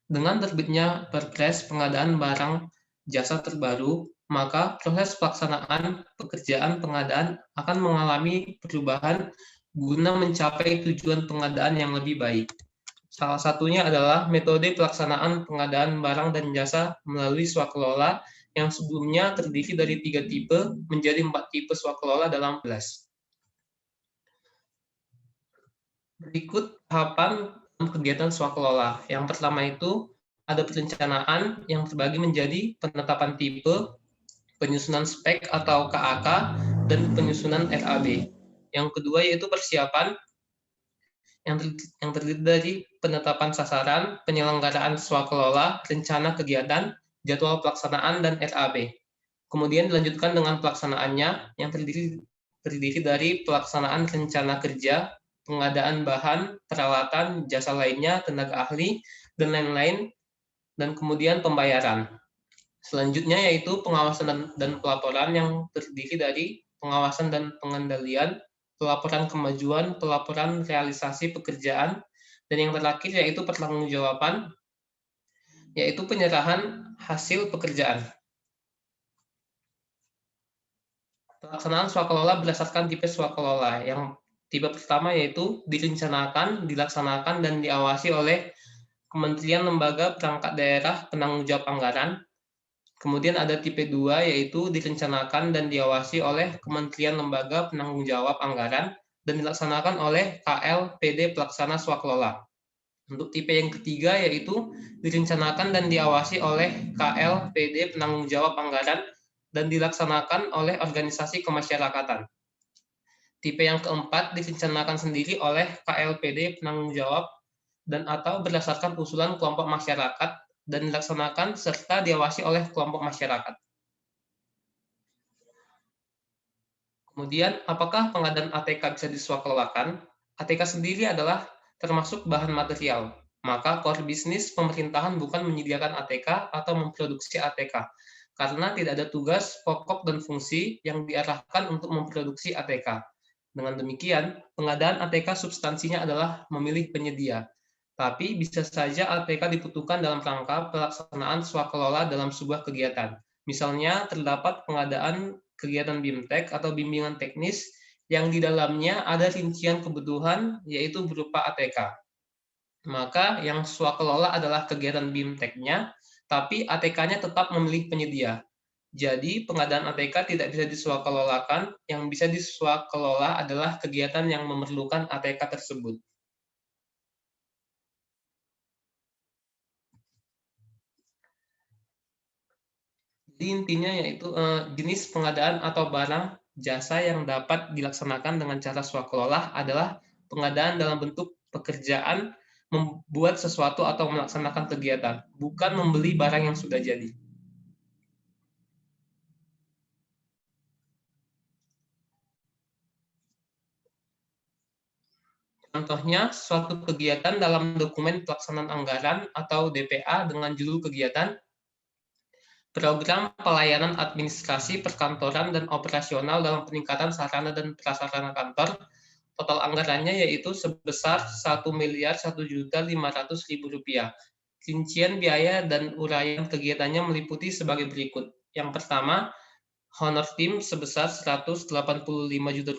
Dengan terbitnya Perpres pengadaan barang jasa terbaru, maka proses pelaksanaan pekerjaan pengadaan akan mengalami perubahan guna mencapai tujuan pengadaan yang lebih baik. Salah satunya adalah metode pelaksanaan pengadaan barang dan jasa melalui swakelola yang sebelumnya terdiri dari 3 tipe menjadi 4 tipe swakelola dalam kelas. Berikut tahapan kegiatan swakelola. Yang pertama itu ada perencanaan yang terbagi menjadi penetapan tipe, penyusunan spek atau KAK, dan penyusunan RAB. Yang kedua yaitu persiapan yang terdiri dari penetapan sasaran, penyelenggaraan swakelola, rencana kegiatan, jadwal pelaksanaan, dan RAB. Kemudian dilanjutkan dengan pelaksanaannya yang terdiri dari pelaksanaan rencana kerja, pengadaan bahan, peralatan, jasa lainnya, tenaga ahli, dan lain-lain, dan kemudian pembayaran. Selanjutnya yaitu pengawasan dan pelaporan yang terdiri dari pengawasan dan pengendalian, pelaporan kemajuan, pelaporan realisasi pekerjaan, dan yang terakhir yaitu pertanggungjawaban, yaitu penyerahan hasil pekerjaan. Pelaksanaan swakelola berdasarkan tipe swakelola. Yang tipe pertama yaitu direncanakan, dilaksanakan, dan diawasi oleh Kementerian Lembaga Perangkat Daerah Penanggung Jawab Anggaran. Kemudian ada tipe 2 yaitu direncanakan dan diawasi oleh Kementerian Lembaga Penanggung Jawab Anggaran dan dilaksanakan oleh KLPD Pelaksana Swakelola. Untuk tipe yang ketiga yaitu direncanakan dan diawasi oleh KLPD Penanggung Jawab Anggaran dan dilaksanakan oleh organisasi kemasyarakatan. Tipe yang keempat direncanakan sendiri oleh KLPD Penanggung Jawab dan atau berdasarkan usulan kelompok masyarakat dan dilaksanakan serta diawasi oleh kelompok masyarakat. Kemudian, apakah pengadaan ATK bisa diswakelolakan? ATK sendiri adalah termasuk bahan material, maka core bisnis pemerintahan bukan menyediakan ATK atau memproduksi ATK, karena tidak ada tugas, pokok, dan fungsi yang diarahkan untuk memproduksi ATK. Dengan demikian, pengadaan ATK substansinya adalah memilih penyedia, tapi bisa saja ATK dibutuhkan dalam rangka pelaksanaan swakelola dalam sebuah kegiatan. Misalnya, terdapat pengadaan kegiatan BIMTEK atau bimbingan teknis yang di dalamnya ada rincian kebutuhan yaitu berupa ATK. Maka yang swakelola adalah kegiatan BIMTEK-nya, tapi ATK-nya tetap memilih penyedia. Jadi pengadaan ATK tidak bisa diswakelolakan, yang bisa diswakelola adalah kegiatan yang memerlukan ATK tersebut. Jadi intinya yaitu jenis pengadaan atau barang jasa yang dapat dilaksanakan dengan cara swakelola adalah pengadaan dalam bentuk pekerjaan membuat sesuatu atau melaksanakan kegiatan, bukan membeli barang yang sudah jadi. Contohnya, suatu kegiatan dalam dokumen pelaksanaan anggaran atau DPA dengan judul kegiatan Program Pelayanan Administrasi Perkantoran dan Operasional dalam Peningkatan Sarana dan Prasarana Kantor, total anggarannya yaitu sebesar Rp1.1.500.000. Rincian biaya dan uraian kegiatannya meliputi sebagai berikut. Yang pertama, honor tim sebesar Rp185 juta,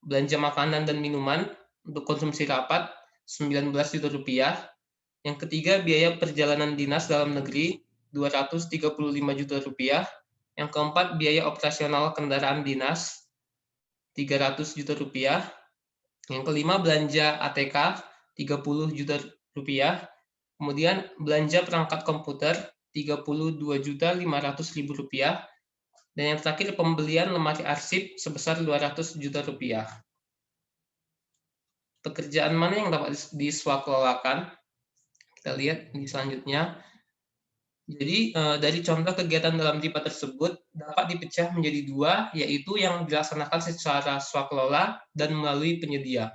belanja makanan dan minuman untuk konsumsi rapat Rp19 juta. Yang ketiga, biaya perjalanan dinas dalam negeri Rp235 juta. Yang keempat, biaya operasional kendaraan dinas Rp300 juta. Yang kelima, belanja ATK Rp30 juta. Kemudian belanja perangkat komputer Rp32.500.000. Dan yang terakhir, pembelian lemari arsip sebesar Rp200 juta. Pekerjaan mana yang dapat diswakelolakan? Kita lihat di selanjutnya. Jadi dari contoh kegiatan dalam tipe tersebut dapat dipecah menjadi dua, yaitu yang dilaksanakan secara swakelola dan melalui penyedia.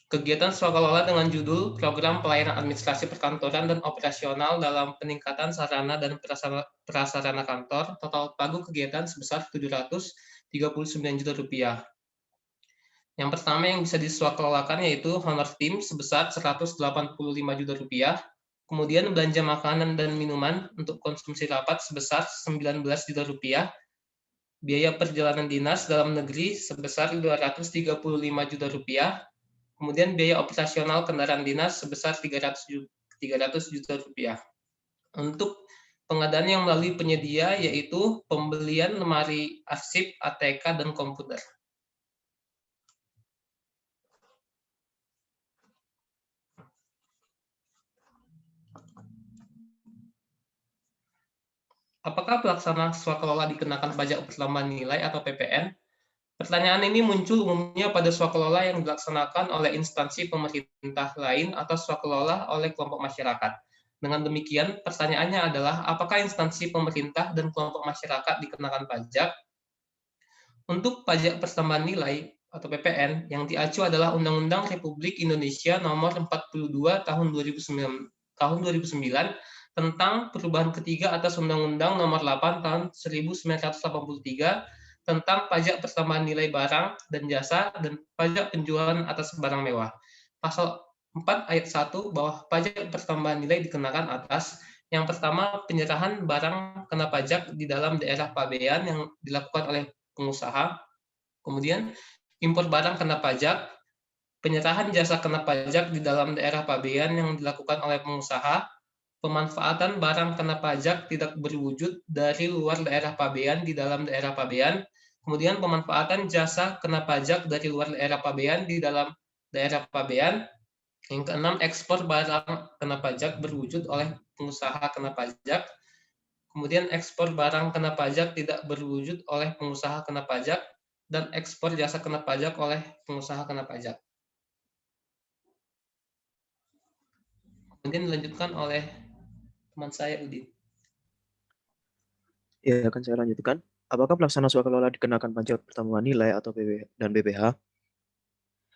Kegiatan swakelola dengan judul Program Pelayanan Administrasi Perkantoran dan Operasional dalam Peningkatan Sarana dan Prasarana Kantor, total pagu kegiatan sebesar Rp739 juta. Yang pertama yang bisa diswakelolakan yaitu honor tim sebesar Rp185 juta, kemudian belanja makanan dan minuman untuk konsumsi rapat sebesar Rp19 juta, biaya perjalanan dinas dalam negeri sebesar Rp235 juta, kemudian biaya operasional kendaraan dinas sebesar Rp300 juta. Untuk pengadaan yang melalui penyedia yaitu pembelian lemari arsip, ATK, dan komputer. Apakah pelaksana swakelola dikenakan pajak pertambahan nilai atau PPN? Pertanyaan ini muncul umumnya pada swakelola yang dilaksanakan oleh instansi pemerintah lain atau swakelola oleh kelompok masyarakat. Dengan demikian, pertanyaannya adalah apakah instansi pemerintah dan kelompok masyarakat dikenakan pajak? Untuk pajak pertambahan nilai atau PPN yang diacu adalah Undang-Undang Republik Indonesia Nomor 42 Tahun 2009 tentang perubahan ketiga atas Undang-Undang Nomor 8 Tahun 1983 tentang pajak pertambahan nilai barang dan jasa dan pajak penjualan atas barang mewah. Pasal 4 ayat 1 bahwa pajak pertambahan nilai dikenakan atas yang pertama, penyerahan barang kena pajak di dalam daerah pabean yang dilakukan oleh pengusaha. Kemudian, impor barang kena pajak, penyerahan jasa kena pajak di dalam daerah pabean yang dilakukan oleh pengusaha, pemanfaatan barang kena pajak tidak berwujud dari luar daerah pabean di dalam daerah pabean, kemudian pemanfaatan jasa kena pajak dari luar daerah pabean di dalam daerah pabean. Yang keenam, ekspor barang kena pajak berwujud oleh pengusaha kena pajak. Kemudian ekspor barang kena pajak tidak berwujud oleh pengusaha kena pajak, dan ekspor jasa kena pajak oleh pengusaha kena pajak. Kemudian dilanjutkan oleh teman saya, Udin. Ya, akan saya lanjutkan. Apakah pelaksana swakelola dikenakan pajak pertambahan nilai atau dan BPH?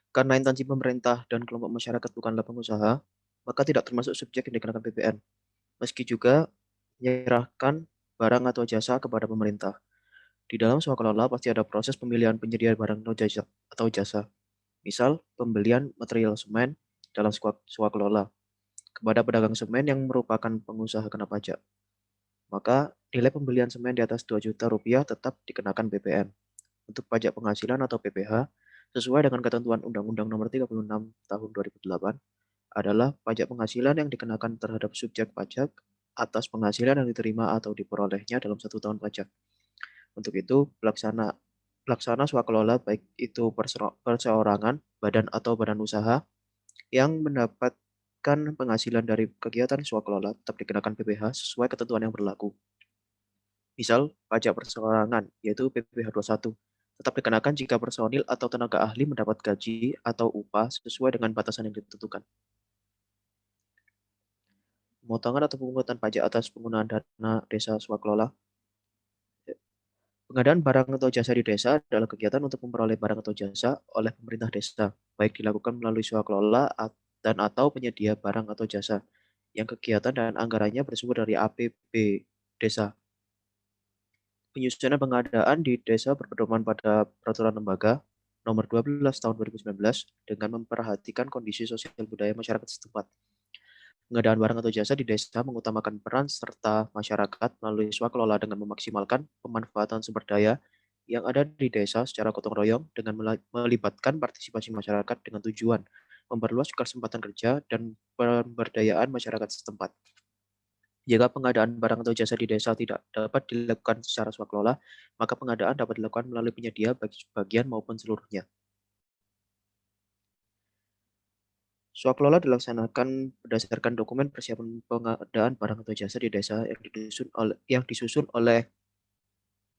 Karena instansi pemerintah dan kelompok masyarakat bukanlah pengusaha, maka tidak termasuk subjek yang dikenakan PPN. Meski juga menyerahkan barang atau jasa kepada pemerintah. Di dalam swakelola pasti ada proses pemilihan penyedia barang atau jasa. Misal, pembelian material semen dalam swakelola kepada pedagang semen yang merupakan pengusaha kena pajak. Maka nilai pembelian semen di atas Rp2 juta tetap dikenakan PPN. Untuk pajak penghasilan atau PPH, sesuai dengan ketentuan Undang-Undang Nomor 36 Tahun 2008, adalah pajak penghasilan yang dikenakan terhadap subjek pajak atas penghasilan yang diterima atau diperolehnya dalam 1 tahun pajak. Untuk itu, pelaksana swakelola baik itu perseorangan, badan atau badan usaha yang mendapatkan penghasilan dari kegiatan swakelola tetap dikenakan PPH sesuai ketentuan yang berlaku. Misal, pajak perseorangan, yaitu PPH 21, tetap dikenakan jika personil atau tenaga ahli mendapat gaji atau upah sesuai dengan batasan yang ditentukan. Pemotongan atau pemungutan pajak atas penggunaan dana desa swakelola. Pengadaan barang atau jasa di desa adalah kegiatan untuk memperoleh barang atau jasa oleh pemerintah desa, baik dilakukan melalui swakelola dan atau penyedia barang atau jasa, yang kegiatan dan anggarannya bersumber dari APB desa. Penyusunan pengadaan di desa berpedoman pada Peraturan Lembaga Nomor 12 Tahun 2019 dengan memperhatikan kondisi sosial budaya masyarakat setempat. Pengadaan barang atau jasa di desa mengutamakan peran serta masyarakat melalui swakelola dengan memaksimalkan pemanfaatan sumber daya yang ada di desa secara gotong royong dengan melibatkan partisipasi masyarakat dengan tujuan memperluas kesempatan kerja dan pemberdayaan masyarakat setempat. Jika pengadaan barang atau jasa di desa tidak dapat dilakukan secara swakelola, maka pengadaan dapat dilakukan melalui penyedia bagi sebagian maupun seluruhnya. Swakelola dilaksanakan berdasarkan dokumen persiapan pengadaan barang atau jasa di desa yang disusun oleh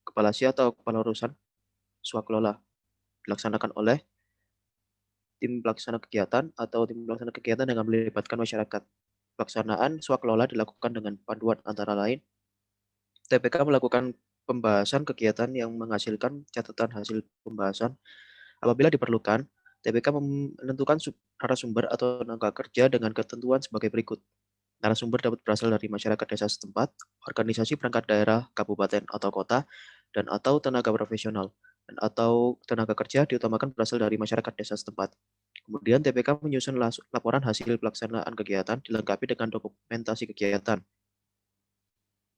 kepala atau kepala urusan swakelola. Dilaksanakan oleh tim pelaksana kegiatan atau tim pelaksana kegiatan dengan melibatkan masyarakat. Pelaksanaan swakelola dilakukan dengan panduan antara lain TPK melakukan pembahasan kegiatan yang menghasilkan catatan hasil pembahasan. Apabila diperlukan, TPK menentukan narasumber atau tenaga kerja dengan ketentuan sebagai berikut. Narasumber dapat berasal dari masyarakat desa setempat, organisasi perangkat daerah, kabupaten atau kota, dan atau tenaga profesional. atau tenaga kerja diutamakan berasal dari masyarakat desa setempat. Kemudian TPK menyusun laporan hasil pelaksanaan kegiatan dilengkapi dengan dokumentasi kegiatan.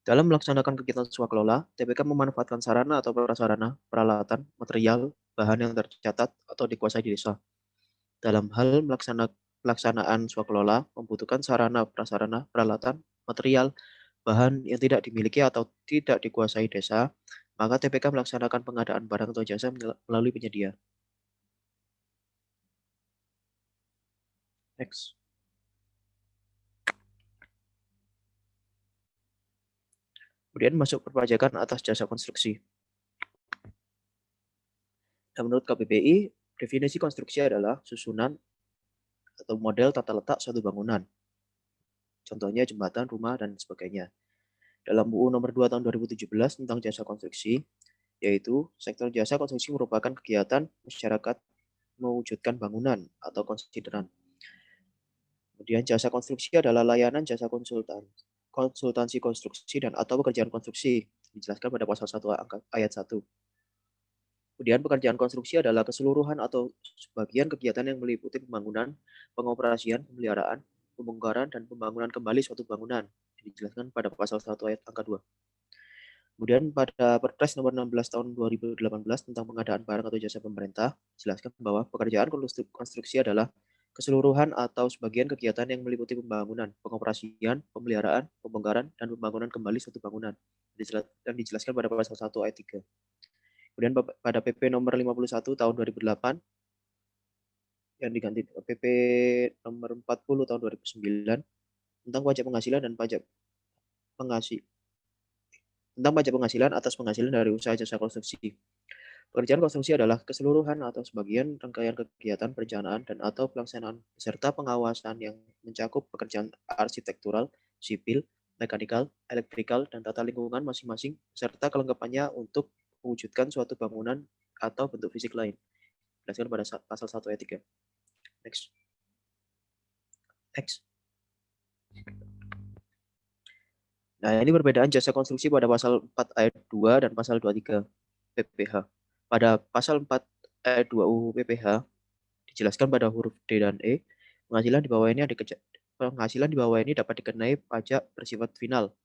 Dalam melaksanakan kegiatan swakelola, TPK memanfaatkan sarana atau prasarana, peralatan, material, bahan yang tercatat atau dikuasai di desa. Dalam hal pelaksanaan swakelola membutuhkan sarana, prasarana, peralatan, material, bahan yang tidak dimiliki atau tidak dikuasai desa, maka TPK melaksanakan pengadaan barang atau jasa melalui penyedia. Next. Kemudian masuk perpajakan atas jasa konstruksi. Dan menurut KPPI, definisi konstruksi adalah susunan atau model tata letak suatu bangunan. Contohnya jembatan, rumah, dan sebagainya. Dalam UU nomor 2 tahun 2017 tentang jasa konstruksi, yaitu sektor jasa konstruksi merupakan kegiatan masyarakat mewujudkan bangunan atau konsideran. Kemudian jasa konstruksi adalah layanan jasa konsultansi konstruksi dan atau pekerjaan konstruksi, dijelaskan pada pasal 1 ayat 1. Kemudian pekerjaan konstruksi adalah keseluruhan atau sebagian kegiatan yang meliputi pembangunan, pengoperasian, pemeliharaan, pembongkaran, dan pembangunan kembali suatu bangunan. Dijelaskan pada pasal 1 ayat angka 2. Kemudian pada Perpres nomor 16 tahun 2018 tentang pengadaan barang atau jasa pemerintah, jelaskan bahwa pekerjaan konstruksi adalah keseluruhan atau sebagian kegiatan yang meliputi pembangunan, pengoperasian, pemeliharaan, pembongkaran, dan pembangunan kembali suatu bangunan. Dan dijelaskan pada pasal 1 ayat 3. Kemudian pada PP nomor 51 tahun 2008 yang diganti PP nomor 40 tahun 2009 tentang pajak penghasilan dan pajak penghasilan atas penghasilan dari usaha jasa konstruksi. Pekerjaan konstruksi adalah keseluruhan atau sebagian rangkaian kegiatan perencanaan dan atau pelaksanaan beserta pengawasan yang mencakup pekerjaan arsitektural, sipil, mekanikal, elektrikal, dan tata lingkungan masing-masing serta kelengkapannya untuk mewujudkan suatu bangunan atau bentuk fisik lain. Berdasarkan pada pasal 1 ayat 3. Next. Nah, ini perbedaan jasa konstruksi pada pasal 4 ayat 2 dan pasal 23 PPH. Pada pasal 4 ayat 2 UU PPH dijelaskan pada huruf D dan E, penghasilan di bawah ini dapat dikenai pajak bersifat final,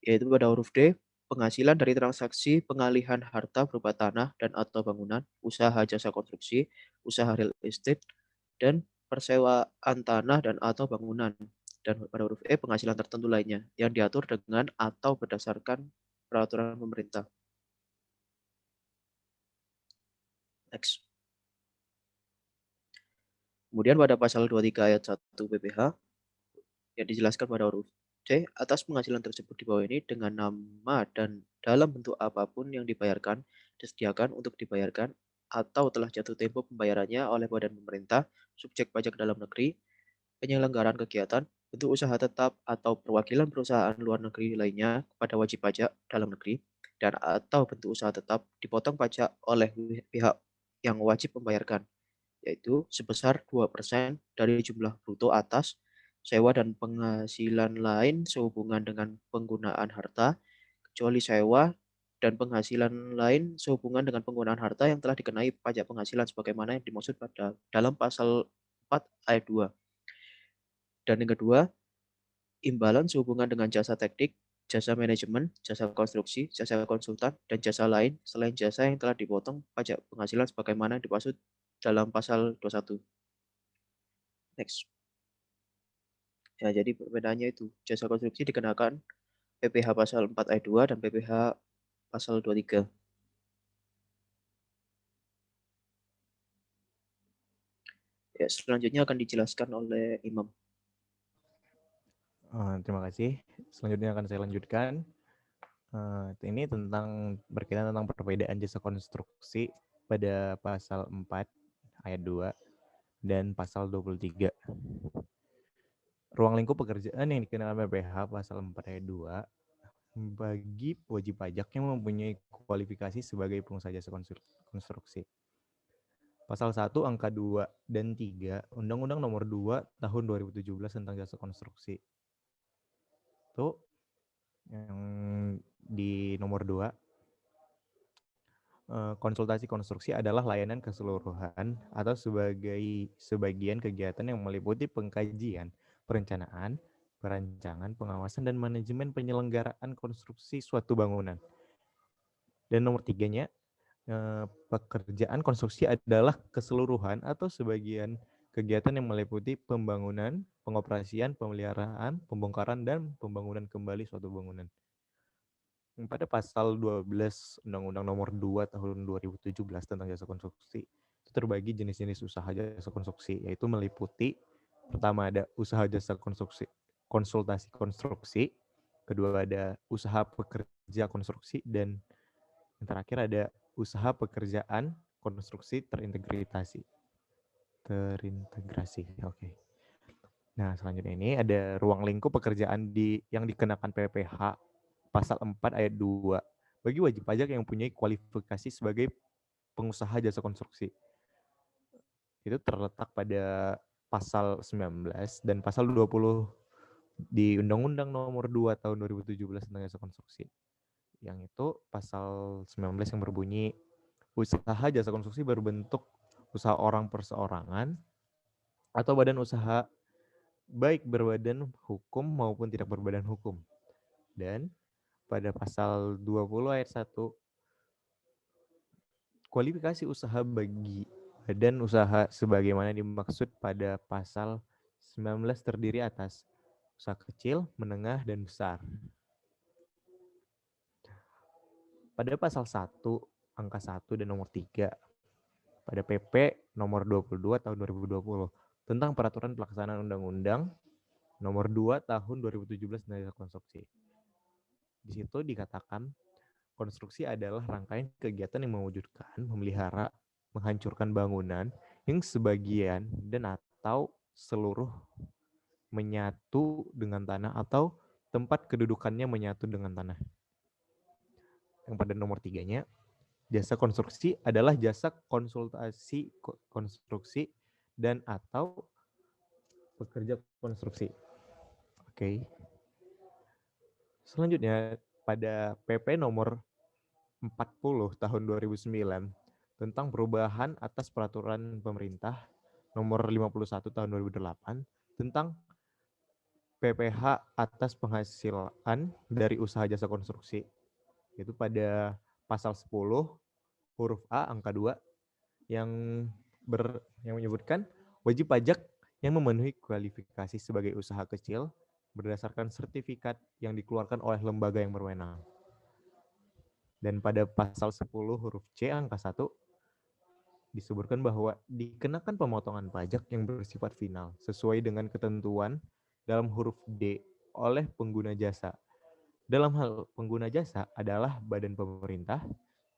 yaitu pada huruf D, penghasilan dari transaksi pengalihan harta berupa tanah dan atau bangunan, usaha jasa konstruksi, usaha real estate, dan persewaan tanah dan atau bangunan. Dan pada huruf E, penghasilan tertentu lainnya yang diatur dengan atau berdasarkan peraturan pemerintah. Next. Kemudian pada pasal 23 ayat 1 PPH yang dijelaskan pada huruf C, atas penghasilan tersebut di bawah ini dengan nama dan dalam bentuk apapun yang dibayarkan, disediakan untuk dibayarkan atau telah jatuh tempo pembayarannya oleh badan pemerintah, subjek pajak dalam negeri, penyelenggaraan kegiatan, bentuk usaha tetap atau perwakilan perusahaan luar negeri lainnya kepada wajib pajak dalam negeri, dan atau bentuk usaha tetap dipotong pajak oleh pihak yang wajib membayarkan, yaitu sebesar 2% dari jumlah bruto atas sewa dan penghasilan lain sehubungan dengan penggunaan harta, kecuali sewa dan penghasilan lain sehubungan dengan penggunaan harta yang telah dikenai pajak penghasilan sebagaimana yang dimaksud pada dalam pasal 4 ayat 2. Dan yang kedua, imbalan sehubungan dengan jasa teknik, jasa manajemen, jasa konstruksi, jasa konsultan, dan jasa lain selain jasa yang telah dipotong pajak penghasilan sebagaimana dimaksud dalam pasal 21. Next. Ya, jadi perbedaannya itu. Jasa konstruksi dikenakan PPH pasal 4 ayat 2 dan PPH pasal 23. Ya, selanjutnya akan dijelaskan oleh Imam. Terima kasih. Selanjutnya akan saya lanjutkan. Ini berkaitan tentang perbedaan jasa konstruksi pada pasal 4 ayat 2 dan pasal 23. Ruang lingkup pekerjaan yang dikenakan PPH pasal 4 ayat 2 bagi wajib pajak yang mempunyai kualifikasi sebagai pengusaha jasa konstruksi. Pasal 1 angka 2 dan 3 Undang-Undang nomor 2 tahun 2017 tentang jasa konstruksi. Itu yang di nomor 2, konsultasi konstruksi adalah layanan keseluruhan atau sebagian kegiatan yang meliputi pengkajian, perencanaan, perancangan, pengawasan, dan manajemen penyelenggaraan konstruksi suatu bangunan. Dan nomor 3-nya, pekerjaan konstruksi adalah keseluruhan atau sebagian kegiatan yang meliputi pembangunan, pengoperasian, pemeliharaan, pembongkaran, dan pembangunan kembali suatu bangunan. Pada pasal 12 Undang-Undang Nomor 2 Tahun 2017 tentang jasa konstruksi, itu terbagi jenis-jenis usaha jasa konstruksi, yaitu meliputi pertama ada usaha jasa konstruksi, konsultasi konstruksi, kedua ada usaha pekerja konstruksi, dan yang terakhir ada usaha pekerjaan konstruksi terintegrasi. Oke. Nah, selanjutnya ini ada ruang lingkup pekerjaan yang dikenakan PPH pasal 4 ayat 2 bagi wajib pajak yang mempunyai kualifikasi sebagai pengusaha jasa konstruksi. Itu terletak pada pasal 19 dan pasal 20 di Undang-Undang Nomor 2 Tahun 2017 tentang jasa konstruksi. Yang itu pasal 19 yang berbunyi usaha jasa konstruksi berbentuk usaha orang perseorangan atau badan usaha baik berbadan hukum maupun tidak berbadan hukum. Dan pada pasal 20 ayat 1, kualifikasi usaha bagi badan usaha sebagaimana dimaksud pada pasal 19 terdiri atas usaha kecil, menengah, dan besar. Pada pasal 1, angka 1 dan nomor 3, pada PP nomor 22 tahun 2020 tentang peraturan pelaksanaan undang-undang nomor 2 tahun 2017 tentang konstruksi. Di situ dikatakan konstruksi adalah rangkaian kegiatan yang mewujudkan, memelihara, menghancurkan bangunan yang sebagian dan atau seluruh menyatu dengan tanah atau tempat kedudukannya menyatu dengan tanah. Yang pada nomor 3-nya, jasa konstruksi adalah jasa konsultasi konstruksi dan atau pekerja konstruksi. Oke. Selanjutnya, pada PP nomor 40 tahun 2009 tentang perubahan atas peraturan pemerintah nomor 51 tahun 2008 tentang PPh atas penghasilan dari usaha jasa konstruksi. Itu pada pasal 10 huruf A angka 2 yang menyebutkan wajib pajak yang memenuhi kualifikasi sebagai usaha kecil berdasarkan sertifikat yang dikeluarkan oleh lembaga yang berwenang. Dan pada pasal 10 huruf C angka 1 disebutkan bahwa dikenakan pemotongan pajak yang bersifat final sesuai dengan ketentuan dalam huruf D oleh pengguna jasa. Dalam hal pengguna jasa adalah badan pemerintah,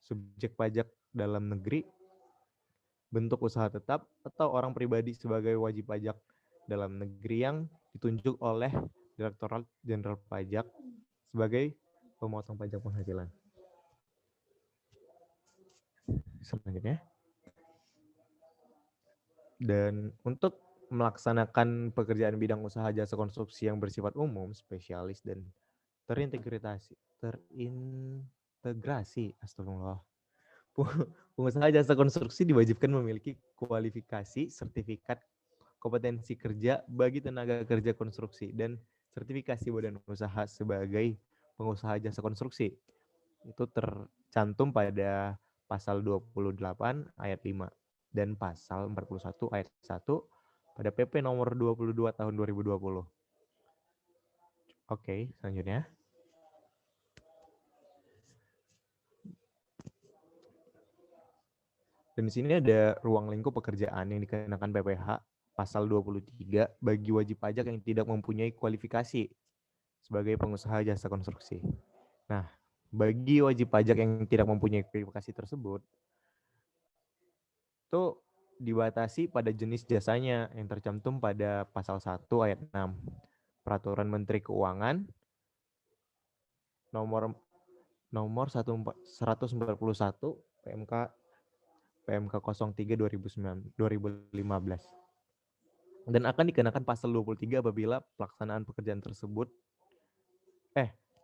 subjek pajak dalam negeri, bentuk usaha tetap, atau orang pribadi sebagai wajib pajak dalam negeri yang ditunjuk oleh Direktorat Jenderal Pajak sebagai pemotong pajak penghasilan. Selanjutnya. Dan untuk melaksanakan pekerjaan bidang usaha jasa konstruksi yang bersifat umum, spesialis, dan terintegrasi, astagfirullah. Pengusaha jasa konstruksi diwajibkan memiliki kualifikasi sertifikat kompetensi kerja bagi tenaga kerja konstruksi dan sertifikasi badan usaha sebagai pengusaha jasa konstruksi. Itu tercantum pada pasal 28 ayat 5 dan pasal 41 ayat 1 pada PP nomor 22 tahun 2020. Oke, selanjutnya. Dan di sini ada ruang lingkup pekerjaan yang dikenakan PPh pasal 23 bagi wajib pajak yang tidak mempunyai kualifikasi sebagai pengusaha jasa konstruksi. Nah, bagi wajib pajak yang tidak mempunyai kualifikasi tersebut, itu dibatasi pada jenis jasanya yang tercantum pada pasal 1 ayat 6 Peraturan Menteri Keuangan nomor 141 PMK 03 2015 dan akan dikenakan pasal 23 apabila pelaksanaan pekerjaan tersebut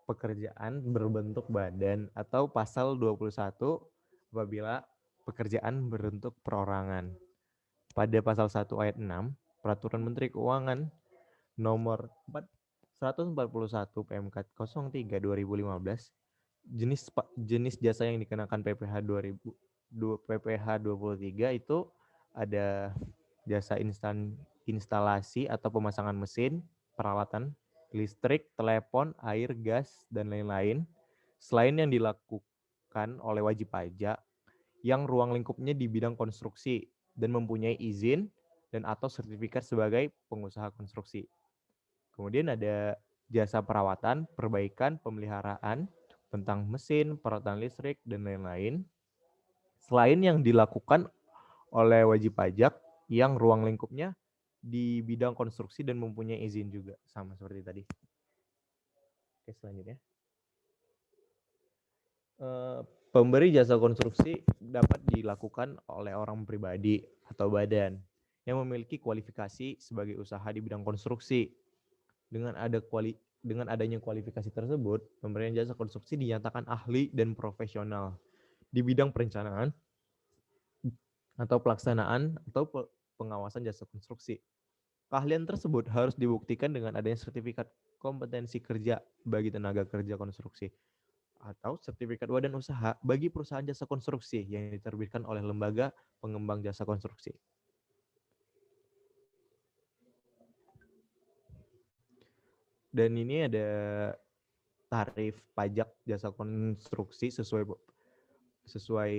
pekerjaan berbentuk badan atau pasal 21 apabila pekerjaan berbentuk perorangan. Pada pasal 1 ayat 6, Peraturan Menteri Keuangan nomor 141 PMK 03 2015, jenis jasa yang dikenakan PPh 23 itu ada jasa instalasi atau pemasangan mesin, peralatan listrik, telepon, air, gas, dan lain-lain, selain yang dilakukan oleh wajib pajak yang ruang lingkupnya di bidang konstruksi dan mempunyai izin dan atau sertifikat sebagai pengusaha konstruksi. Kemudian ada jasa perawatan, perbaikan, pemeliharaan tentang mesin, peralatan listrik, dan lain-lain. Selain yang dilakukan oleh wajib pajak yang ruang lingkupnya di bidang konstruksi dan mempunyai izin juga, sama seperti tadi. Oke, selanjutnya. Pemberi jasa konstruksi dapat dilakukan oleh orang pribadi atau badan yang memiliki kualifikasi sebagai usaha di bidang konstruksi. Dengan adanya kualifikasi tersebut, pemberian jasa konstruksi dinyatakan ahli dan profesional di bidang perencanaan atau pelaksanaan atau pengawasan jasa konstruksi. Keahlian tersebut harus dibuktikan dengan adanya sertifikat kompetensi kerja bagi tenaga kerja konstruksi atau sertifikat badan usaha bagi perusahaan jasa konstruksi yang diterbitkan oleh lembaga pengembang jasa konstruksi. Dan ini ada tarif pajak jasa konstruksi sesuai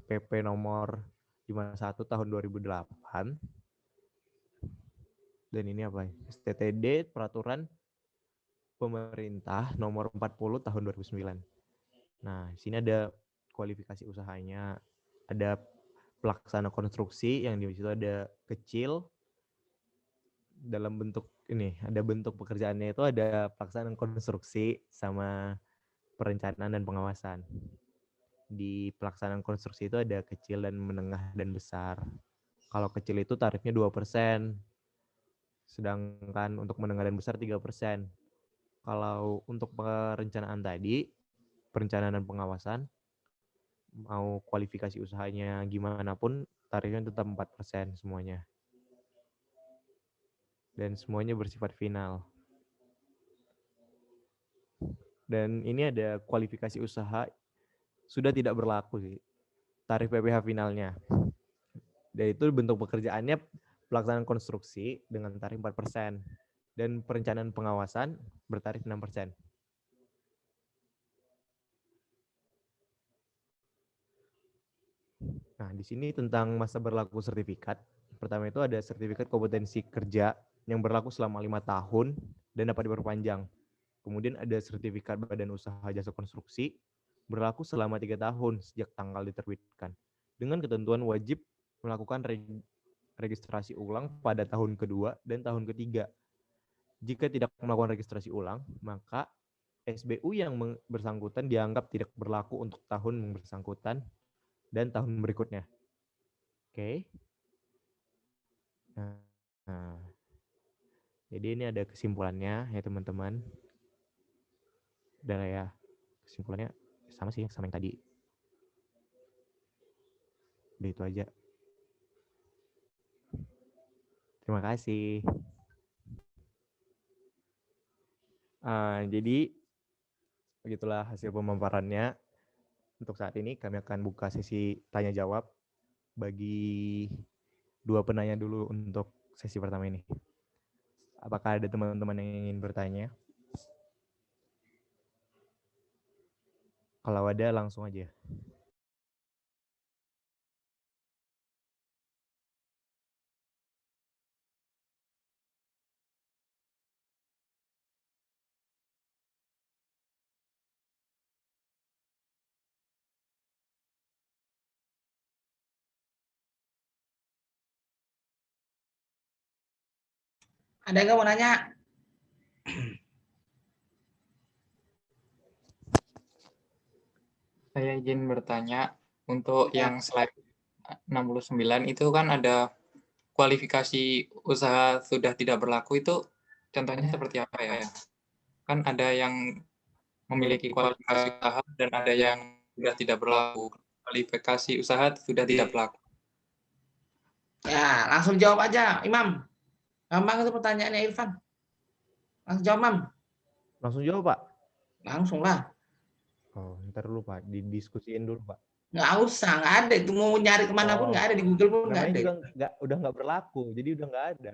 PP nomor 51 tahun 2008. Dan ini apa? STTD Peraturan Pemerintah nomor 40 tahun 2009. Nah, di sini ada kualifikasi usahanya, ada pelaksana konstruksi yang di situ ada kecil dalam bentuk ini, ada bentuk pekerjaannya itu ada pelaksanaan konstruksi sama perencanaan dan pengawasan. Di pelaksanaan konstruksi itu ada kecil dan menengah dan besar. Kalau kecil itu tarifnya 2%, sedangkan untuk menengah dan besar 3%. Kalau untuk perencanaan tadi, perencanaan dan pengawasan, mau kualifikasi usahanya gimana pun, tarifnya tetap 4% semuanya. Dan semuanya bersifat final. Dan ini ada kualifikasi usaha sudah tidak berlaku sih, tarif PPh finalnya. Dan itu bentuk pekerjaannya pelaksanaan konstruksi dengan tarif 4%. Dan perencanaan pengawasan bertarif 6%. Nah, di sini tentang masa berlaku sertifikat. Pertama itu ada sertifikat kompetensi kerja yang berlaku selama 5 tahun dan dapat diperpanjang. Kemudian ada sertifikat badan usaha jasa konstruksi berlaku selama 3 tahun sejak tanggal diterbitkan. Dengan ketentuan wajib melakukan registrasi ulang pada tahun kedua dan tahun ketiga. Jika tidak melakukan registrasi ulang, maka SBU yang bersangkutan dianggap tidak berlaku untuk tahun yang bersangkutan dan tahun berikutnya. Oke. Nah, jadi ini ada kesimpulannya ya teman-teman. Dan ya kesimpulannya sama sih sama yang tadi. Udah itu aja. Terima kasih. Jadi begitulah hasil pemaparannya. Untuk saat ini kami akan buka sesi tanya jawab bagi 2 penanya dulu untuk sesi pertama ini. Apakah ada teman-teman yang ingin bertanya? Kalau ada langsung aja. Ada yang mau nanya? Saya izin bertanya, untuk yang slide 69 itu kan ada kualifikasi usaha sudah tidak berlaku, itu contohnya seperti apa ya? Kan ada yang memiliki kualifikasi usaha dan ada yang sudah tidak berlaku. kualifikasi usaha sudah tidak berlaku. Ya, langsung jawab aja, Imam. Gampang itu pertanyaannya Irfan. Langsung jawab, Mam. Langsung jawab, Pak. Langsung lah. Oh, ntar dulu, Pak. Didiskusiin dulu, Pak. Nggak usah, nggak ada. Itu mau nyari kemana pun nggak ada. Di Google pun nggak Namanya ada. juga udah nggak berlaku, jadi udah nggak ada.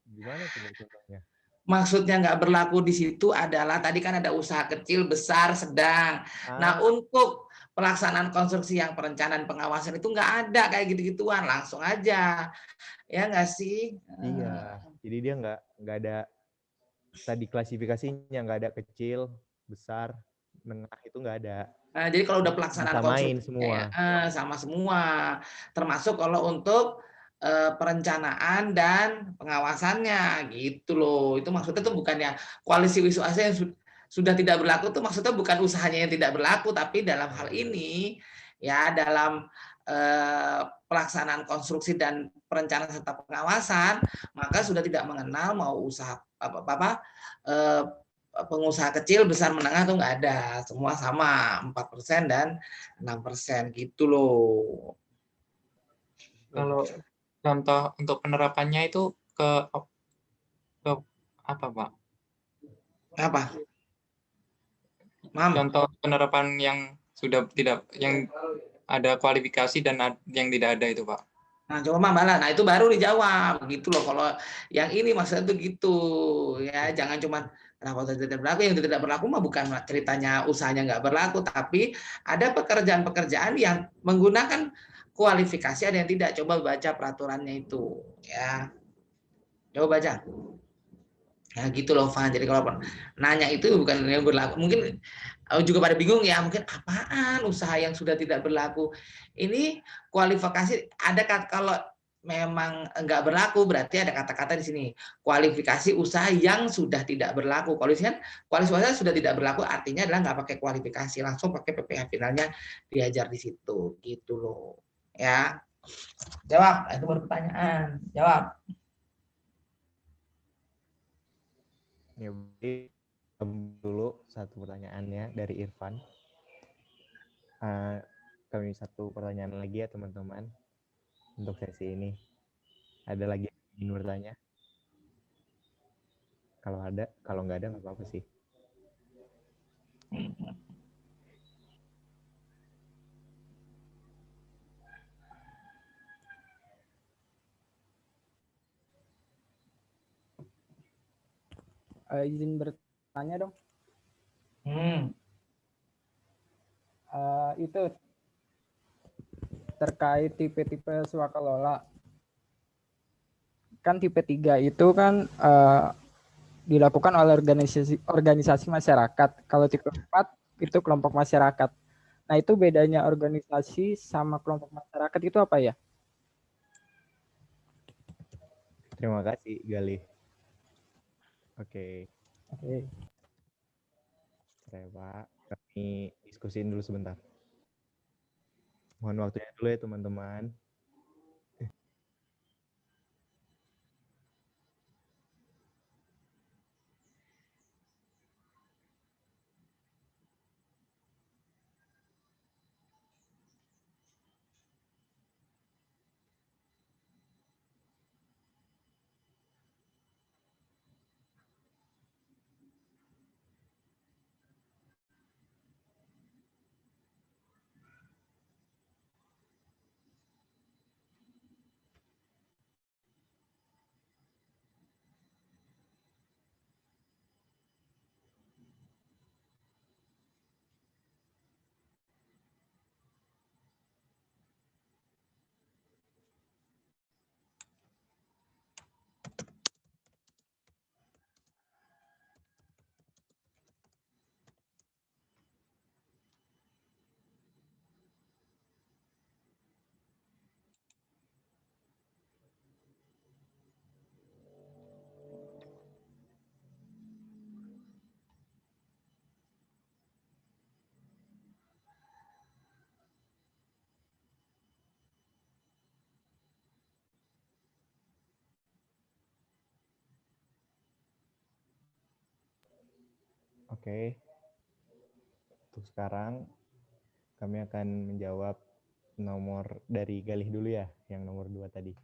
Gimana coba contohnya? Maksudnya nggak berlaku di situ adalah tadi kan ada usaha kecil, besar, sedang. Nah, untuk pelaksanaan konstruksi yang perencanaan pengawasan itu nggak ada kayak gitu-gituan, langsung aja. Ya nggak sih? Iya, jadi dia nggak ada tadi klasifikasinya, nggak ada kecil, besar, menengah, itu nggak ada. Nah, jadi kalau udah pelaksanaan Disamain konstruksi semua. sama semua, termasuk kalau untuk perencanaan dan pengawasannya gitu loh. Itu maksudnya tuh bukannya koalisi wiswasa yang sudah tidak berlaku tuh maksudnya bukan usahanya yang tidak berlaku, tapi dalam hal ini ya dalam pelaksanaan konstruksi dan perencanaan serta pengawasan maka sudah tidak mengenal mau usaha pengusaha kecil, besar, menengah tuh nggak ada. Semua sama, 4% dan 6% gitu loh. Kalau contoh untuk penerapannya itu ke apa, Pak? Apa? Mam. Contoh penerapan yang sudah tidak, yang ada kualifikasi dan yang tidak ada itu, Pak. Nah, coba Mam Bala. Nah, itu baru dijawab gitu loh. Kalau yang ini maksudnya tuh gitu. Ya, jangan cuma kenapa tidak berlaku. Yang tidak berlaku mah bukan ceritanya usahanya nggak berlaku, tapi ada pekerjaan-pekerjaan yang menggunakan kualifikasi, ada yang tidak. Coba baca peraturannya itu, ya. Coba baca. Ya gitu loh, Van. Jadi kalau nanya itu bukan yang berlaku. Mungkin juga pada bingung ya, mungkin apaan usaha yang sudah tidak berlaku. Ini kualifikasi ada kalau memang enggak berlaku berarti ada kata-kata di sini. Kualifikasi usaha yang sudah tidak berlaku. Kualifikasi sudah tidak berlaku artinya adalah nggak pakai kualifikasi, langsung pakai PPh finalnya diajar di situ gitu loh. Ya. Jawab, itu baru pertanyaan. Jawab. Ya, dulu satu pertanyaannya dari Irfan. Kami satu pertanyaan lagi ya teman-teman untuk sesi ini. Ada lagi yang ingin bertanya? Kalau ada, kalau nggak ada nggak apa-apa sih. Izin bertanya dong. Itu terkait tipe-tipe swakelola. Kan tipe 3 itu kan dilakukan oleh organisasi masyarakat. Kalau tipe 4 itu kelompok masyarakat. Nah, itu bedanya organisasi sama kelompok masyarakat itu apa ya? Terima kasih, Galih. Oke. Oke, Pak. Kami diskusiin dulu sebentar. Mohon waktunya dulu ya, teman-teman. Oke. Untuk sekarang kami akan menjawab nomor dari Galih dulu ya, yang nomor 2 tadi.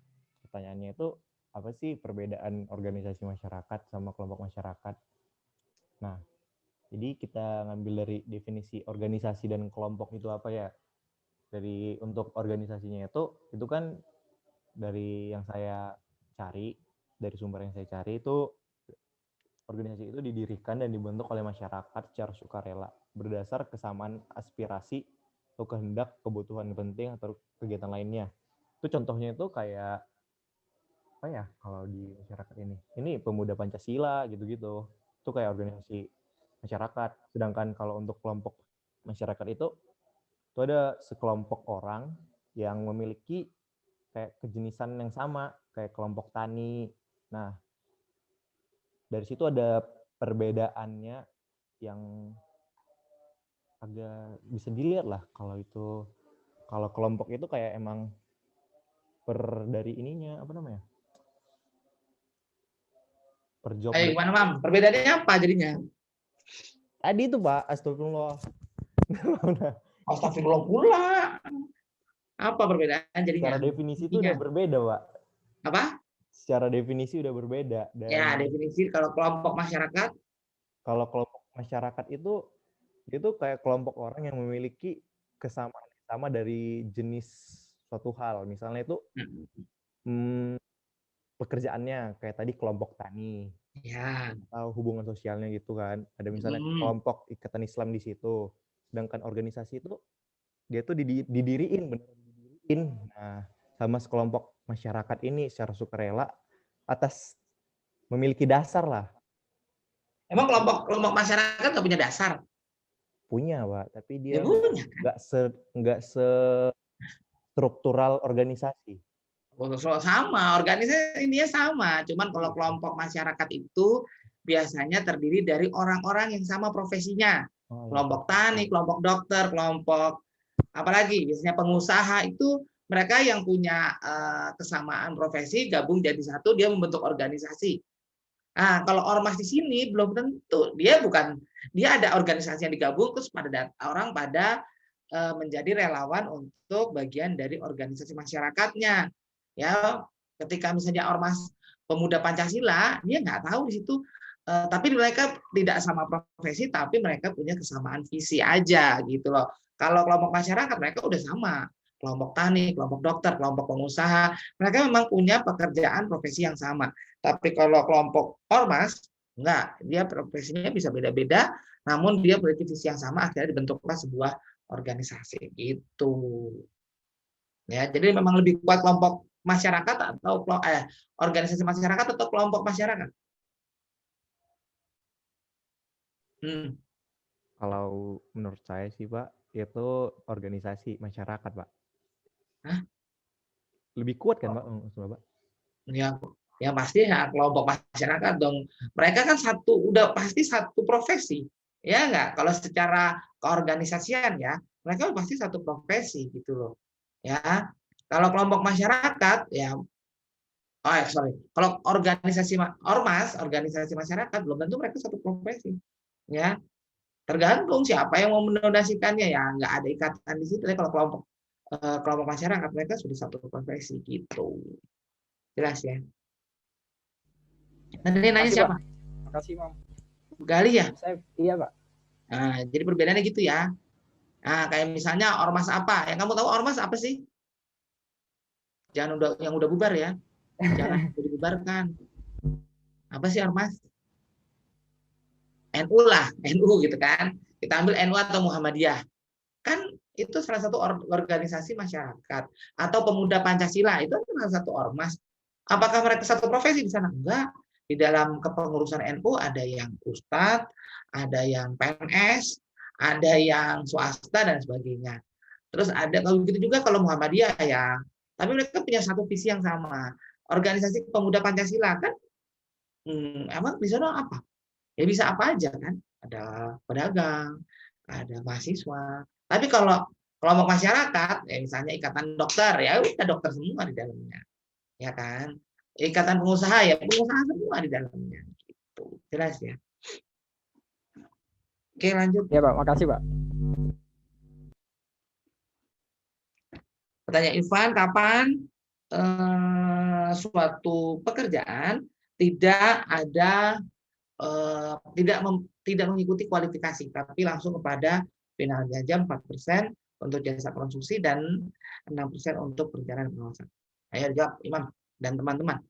Pertanyaannya itu, apa sih perbedaan organisasi masyarakat sama kelompok masyarakat? Nah, jadi kita ngambil dari definisi organisasi dan kelompok itu apa ya? Dari untuk organisasinya itu kan dari yang saya cari, dari sumber yang saya cari itu organisasi itu didirikan dan dibentuk oleh masyarakat secara sukarela berdasar kesamaan aspirasi atau kehendak, kebutuhan penting atau kegiatan lainnya. Itu contohnya itu kayak apa ya kalau di masyarakat ini? Ini pemuda Pancasila gitu-gitu. Itu kayak organisasi masyarakat. Sedangkan kalau untuk kelompok masyarakat itu ada sekelompok orang yang memiliki kayak kejenisan yang sama, kayak kelompok tani. Nah, dari situ ada perbedaannya yang agak bisa dilihat lah kalau kelompok itu kayak emang dari ininya apa namanya? Per job. Ayo gimana, Mam? Perbedaannya apa jadinya? Tadi itu, Pak, astagfirullah. Astagfirullah pula. Apa perbedaan jadinya? Secara definisi itu udah berbeda, Pak. Apa? Secara definisi udah berbeda. Dan Ya, definisi kalau kelompok masyarakat. Kalau kelompok masyarakat itu kayak kelompok orang yang memiliki kesamaan sama dari jenis suatu hal. Misalnya itu pekerjaannya kayak tadi kelompok tani. Ya. Atau hubungan sosialnya gitu kan. Ada misalnya kelompok Ikatan Islam di situ. Sedangkan organisasi itu dia tuh didiriin. Nah, sama sekelompok masyarakat ini secara sukarela atas memiliki dasar lah. Emang kelompok masyarakat nggak punya dasar? Punya, Pak, tapi dia nggak struktural organisasi. Sama, organisasi ini sama. Cuman kalau kelompok masyarakat itu biasanya terdiri dari orang-orang yang sama profesinya. Kelompok tani, kelompok dokter, kelompok apalagi biasanya pengusaha itu mereka yang punya kesamaan profesi gabung jadi satu, dia membentuk organisasi. Nah, kalau ormas di sini belum tentu, dia ada organisasi yang digabung terus orang pada menjadi relawan untuk bagian dari organisasi masyarakatnya. Ya, ketika misalnya ormas pemuda Pancasila, dia nggak tahu di situ, tapi mereka tidak sama profesi, tapi mereka punya kesamaan visi aja gitu loh. Kalau kelompok masyarakat mereka udah sama, kelompok tani, kelompok dokter, kelompok pengusaha, mereka memang punya pekerjaan profesi yang sama. Tapi kalau kelompok ormas, enggak, dia profesinya bisa beda-beda, namun dia memiliki visi yang sama, akhirnya dibentuklah sebuah organisasi gitu. Ya, jadi memang lebih kuat kelompok masyarakat atau organisasi masyarakat atau kelompok masyarakat. Kalau menurut saya sih, Pak, itu organisasi masyarakat, Pak. Hah? Lebih kuat kan, Pak? Pak? Ya pasti ya kelompok masyarakat dong. Mereka kan udah pasti satu profesi. Ya enggak? Kalau secara keorganisasian ya, mereka pasti satu profesi gitu loh. Ya. Kalau kelompok masyarakat ya kalau organisasi ormas, organisasi masyarakat belum tentu mereka satu profesi. Ya. Tergantung siapa yang mau mendonasikannya ya, nggak ada ikatan di situ. Kalau kelompok masyarakat mereka sudah satu profesi gitu. Jelas ya. Nanti nanya siapa? Makasih, Mam. Gali ya? Iya, Pak. Nah, jadi perbedaannya gitu ya. Nah, kayak misalnya ormas apa? Yang kamu tahu ormas apa sih? Jangan yang udah bubar ya. Jangan dibubarkan. Apa sih ormas? NU lah, NU gitu kan. Kita ambil NU atau Muhammadiyah. Kan itu salah satu organisasi masyarakat. Atau pemuda Pancasila, itu salah satu ormas. Apakah mereka satu profesi di sana? Enggak. Di dalam kepengurusan NU ada yang ustadz, ada yang PNS, ada yang swasta dan sebagainya. Terus ada kalau begitu juga kalau Muhammadiyah ya. Tapi mereka punya satu visi yang sama. Organisasi pemuda Pancasila kan emang di sana apa? Ya bisa apa aja kan? Ada pedagang, ada mahasiswa. Tapi kalau kelompok masyarakat, ya misalnya ikatan dokter, ya udah dokter semua di dalamnya. Ya kan? Ikatan pengusaha ya pengusaha semua di dalamnya gitu. Jelas ya. Oke, lanjut. Ya, Pak. Makasih, Pak. Pertanyaan Ivan, kapan suatu pekerjaan tidak ada tidak mengikuti kualifikasi, tapi langsung kepada penalti jam 4% untuk jasa konstruksi dan 6% untuk perjalanan pengawasan. Ayo jawab Imam dan teman-teman.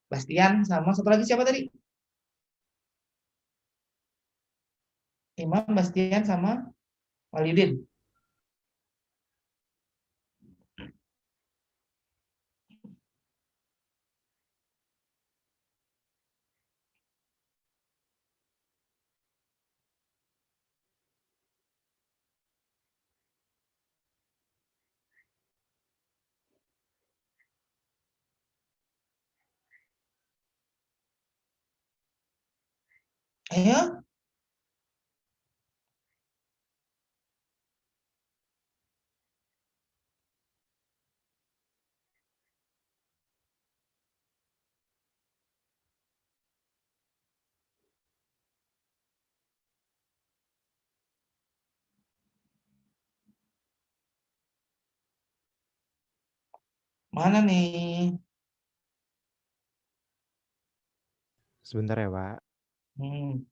Bastian sama satu lagi siapa tadi? Imam, Bastian sama Walidin. Ayo. Mana nih? Sebentar ya, Pak. Hmm.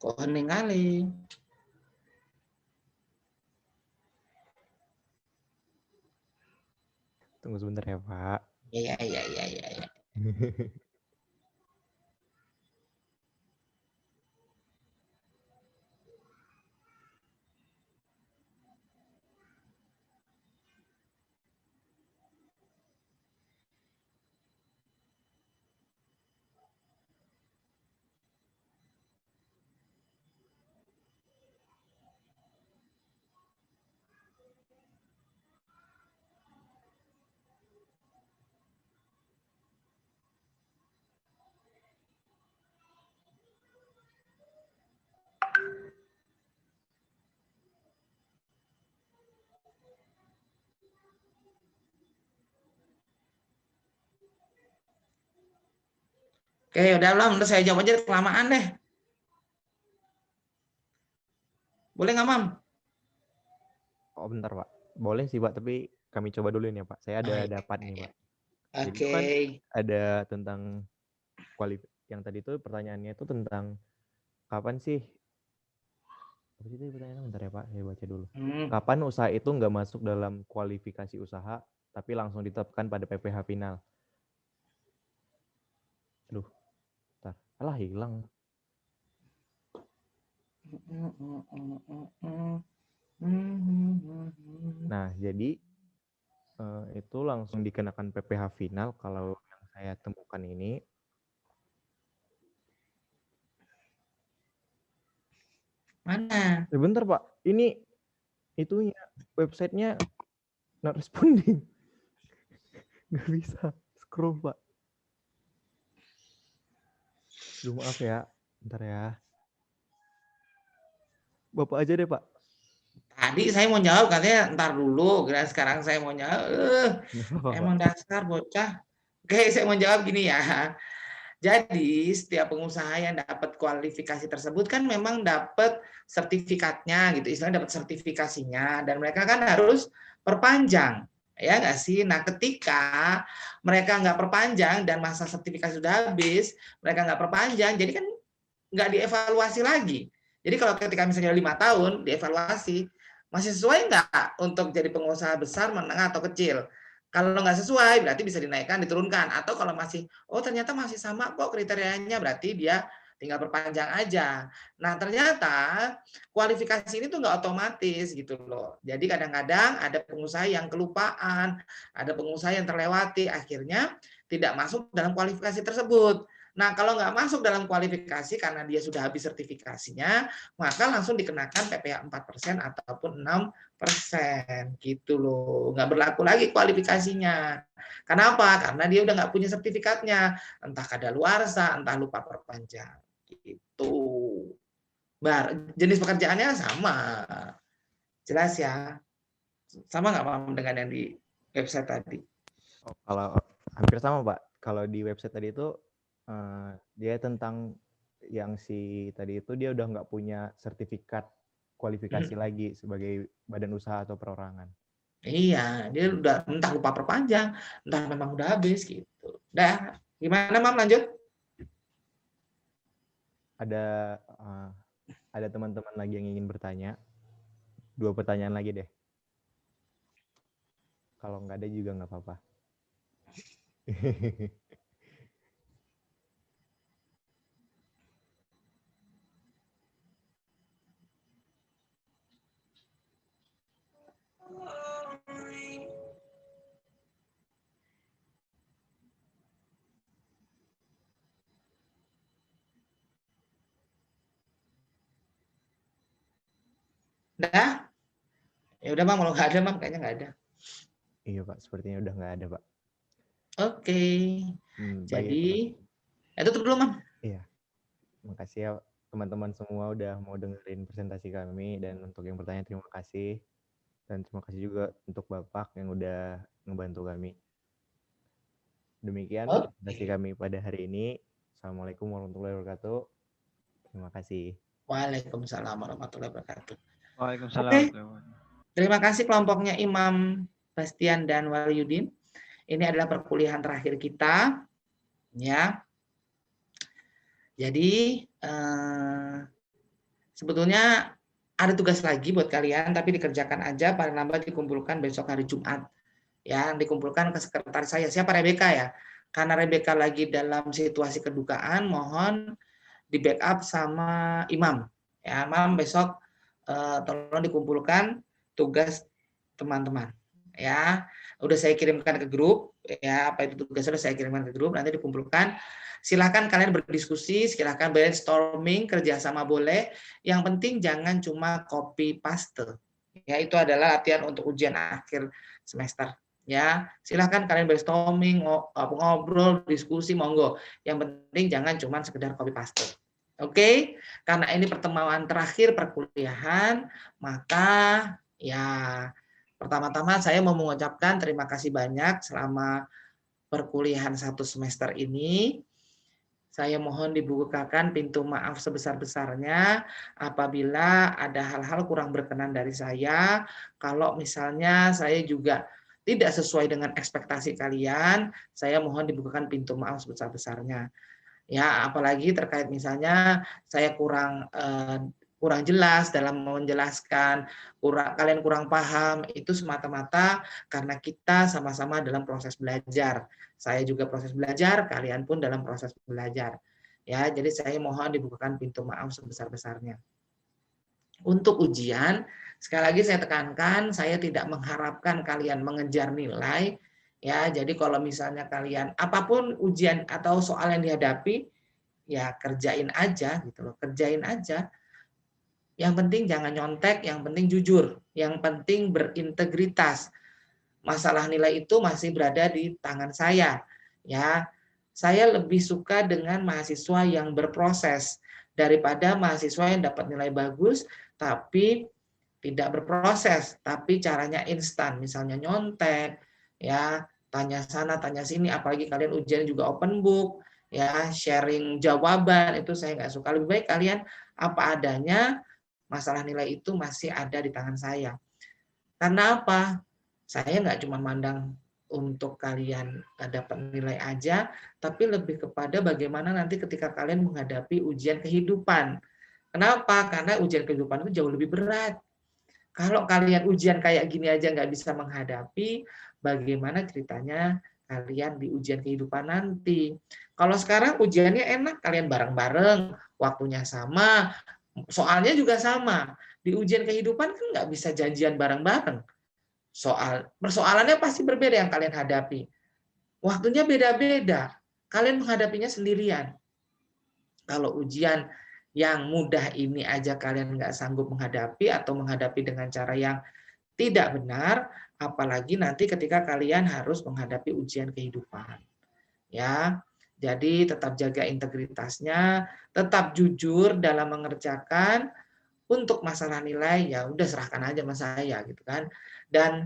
Kok hening kali? Tunggu sebentar ya, Pak. Iya. Oke, udah belum? Udah saya jawab aja kelamaan deh. Boleh nggak, Mam? Oh, bentar, Pak. Boleh sih, Pak, tapi kami coba dulu ini ya, Pak. Saya ada dapat nih, Pak. Jadi itu kan ada tentang yang tadi itu pertanyaannya itu tentang kapan sih? Apa sih tadi pertanyaannya? Bentar ya Pak, saya baca dulu. Kapan usaha itu nggak masuk dalam kualifikasi usaha, tapi langsung ditetapkan pada PPh final? Aduh, bentar. Alah, hilang. Nah, jadi itu langsung dikenakan PPh final kalau yang saya temukan ini. Mana? Bentar Pak, ini itunya websitenya not responding. Nggak bisa scroll Pak. Duh, maaf ya, bentar ya. Bapak aja deh Pak. Tadi saya mau jawab katanya ntar dulu, kira sekarang saya mau jawab. Emang dasar bocah. Oke, saya mau jawab gini ya. Jadi setiap pengusaha yang dapat kualifikasi tersebut kan memang dapat sertifikatnya gitu, istilahnya dapat sertifikasinya, dan mereka kan harus perpanjang, ya nggak sih? Nah ketika mereka nggak perpanjang dan masa sertifikasi sudah habis, mereka nggak perpanjang, jadi kan nggak dievaluasi lagi. Jadi kalau ketika misalnya 5 tahun dievaluasi, masih sesuai nggak untuk jadi pengusaha besar, menengah atau kecil? Kalau nggak sesuai, berarti bisa dinaikkan, diturunkan. Atau kalau masih, oh ternyata masih sama kok kriterianya, berarti dia tinggal perpanjang aja. Nah ternyata kualifikasi ini tuh nggak otomatis gitu loh. Jadi kadang-kadang ada pengusaha yang kelupaan, ada pengusaha yang terlewati, akhirnya tidak masuk dalam kualifikasi tersebut. Nah, kalau nggak masuk dalam kualifikasi karena dia sudah habis sertifikasinya, maka langsung dikenakan PPh 4% ataupun 6% gitu loh. Nggak berlaku lagi kualifikasinya. Kenapa? Karena dia udah nggak punya sertifikatnya. Entah kadaluarsa, entah lupa perpanjang. Gitu. Jenis pekerjaannya sama. Jelas ya? Sama nggak paham dengan yang di website tadi? Oh, kalau hampir sama Pak. Kalau di website tadi itu dia tentang yang si tadi itu dia udah nggak punya sertifikat kualifikasi lagi sebagai badan usaha atau perorangan. Iya, dia udah entah lupa perpanjang, entah memang udah habis gitu. Udah, gimana Mam lanjut? Ada teman-teman lagi yang ingin bertanya. 2 pertanyaan lagi deh. Kalau nggak ada juga nggak apa-apa. Udah? Ya udah Mam, kalau nggak ada Mam, kayaknya nggak ada. Iya Pak, sepertinya udah nggak ada Pak. Oke. Jadi, itu tuh dulu Mam. Iya. Makasih ya teman-teman semua udah mau dengerin presentasi kami, dan untuk yang bertanya terima kasih, dan terima kasih juga untuk Bapak yang udah ngebantu kami. Demikian presentasi kami pada hari ini. Assalamualaikum warahmatullahi wabarakatuh. Terima kasih. Waalaikumsalam warahmatullahi wabarakatuh. Waalaikumsalam. Oke. Terima kasih kelompoknya Imam Bastian dan Wahyudin. Ini adalah perkuliahan terakhir kita, ya. Jadi sebetulnya ada tugas lagi buat kalian, tapi dikerjakan aja, paling lambat dikumpulkan besok hari Jumat. Ya, dikumpulkan ke sekretaris saya. Siapa? Rebecca ya. Karena Rebecca lagi dalam situasi kedukaan, mohon di backup sama Imam. Ya, Imam besok tolong dikumpulkan tugas teman-teman. Ya, udah saya kirimkan ke grup. Ya, apa itu tugasnya udah saya kirimkan ke grup. Nanti dikumpulkan. Silahkan kalian berdiskusi, silahkan brainstorming, kerjasama boleh. Yang penting jangan cuma copy paste. Ya, itu adalah latihan untuk ujian akhir semester. Ya, silahkan kalian brainstorming, ngobrol, diskusi, monggo. Yang penting jangan cuma sekedar copy paste. Oke, karena ini pertemuan terakhir perkuliahan, maka ya pertama-tama saya mau mengucapkan terima kasih banyak selama perkuliahan 1 semester ini. Saya mohon dibukakan pintu maaf sebesar-besarnya apabila ada hal-hal kurang berkenan dari saya. Kalau misalnya saya juga tidak sesuai dengan ekspektasi kalian, saya mohon dibukakan pintu maaf sebesar-besarnya. Ya, apalagi terkait misalnya saya kurang jelas dalam menjelaskan, kalian kurang paham, itu semata-mata karena kita sama-sama dalam proses belajar. Saya juga proses belajar, kalian pun dalam proses belajar. Ya, jadi saya mohon dibukakan pintu maaf sebesar-besarnya. Untuk ujian, sekali lagi saya tekankan, saya tidak mengharapkan kalian mengejar nilai. Ya, jadi kalau misalnya kalian apapun ujian atau soal yang dihadapi, ya kerjain aja gitu loh, kerjain aja. Yang penting jangan nyontek, yang penting jujur, yang penting berintegritas. Masalah nilai itu masih berada di tangan saya. Ya, saya lebih suka dengan mahasiswa yang berproses daripada mahasiswa yang dapat nilai bagus tapi tidak berproses, tapi caranya instan, misalnya nyontek, ya tanya sana, tanya sini, apalagi kalian ujian juga open book, ya sharing jawaban, itu saya nggak suka. Lebih baik kalian apa adanya, masalah nilai itu masih ada di tangan saya. Karena apa? Saya nggak cuma mandang untuk kalian dapat nilai aja, tapi lebih kepada bagaimana nanti ketika kalian menghadapi ujian kehidupan. Kenapa? Karena ujian kehidupan itu jauh lebih berat. Kalau kalian ujian kayak gini aja nggak bisa menghadapi, bagaimana ceritanya kalian di ujian kehidupan nanti? Kalau sekarang ujiannya enak, kalian bareng-bareng, waktunya sama, soalnya juga sama. Di ujian kehidupan kan nggak bisa janjian bareng-bareng. Persoalannya pasti berbeda yang kalian hadapi. Waktunya beda-beda. Kalian menghadapinya sendirian. Kalau ujian yang mudah ini aja kalian nggak sanggup menghadapi atau menghadapi dengan cara yang tidak benar, apalagi nanti ketika kalian harus menghadapi ujian kehidupan. Ya, jadi tetap jaga integritasnya, tetap jujur dalam mengerjakan. Untuk masalah nilai ya udah serahkan aja sama saya gitu kan. Dan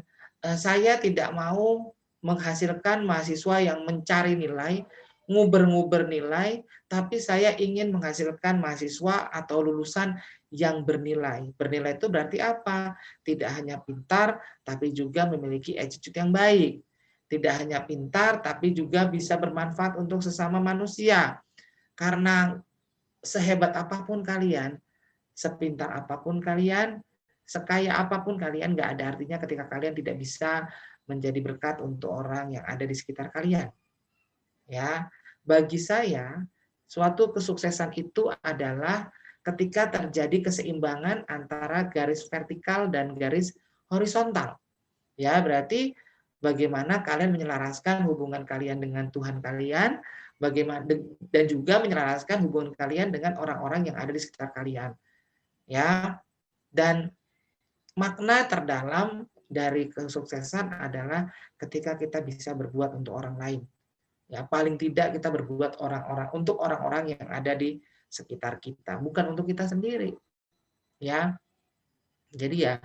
saya tidak mau menghasilkan mahasiswa yang mencari nilai, nguber-nguber nilai, tapi saya ingin menghasilkan mahasiswa atau lulusan yang bernilai. Bernilai itu berarti apa? Tidak hanya pintar, tapi juga memiliki attitude yang baik. Tidak hanya pintar, tapi juga bisa bermanfaat untuk sesama manusia. Karena sehebat apapun kalian, sepintar apapun kalian, sekaya apapun kalian, nggak ada artinya ketika kalian tidak bisa menjadi berkat untuk orang yang ada di sekitar kalian. Ya, bagi saya suatu kesuksesan itu adalah ketika terjadi keseimbangan antara garis vertikal dan garis horizontal. Ya, berarti bagaimana kalian menyelaraskan hubungan kalian dengan Tuhan kalian, bagaimana dan juga menyelaraskan hubungan kalian dengan orang-orang yang ada di sekitar kalian. Ya, dan makna terdalam dari kesuksesan adalah ketika kita bisa berbuat untuk orang lain. Ya, paling tidak kita berbuat untuk orang-orang yang ada di sekitar kita, bukan untuk kita sendiri. Ya. Jadi ya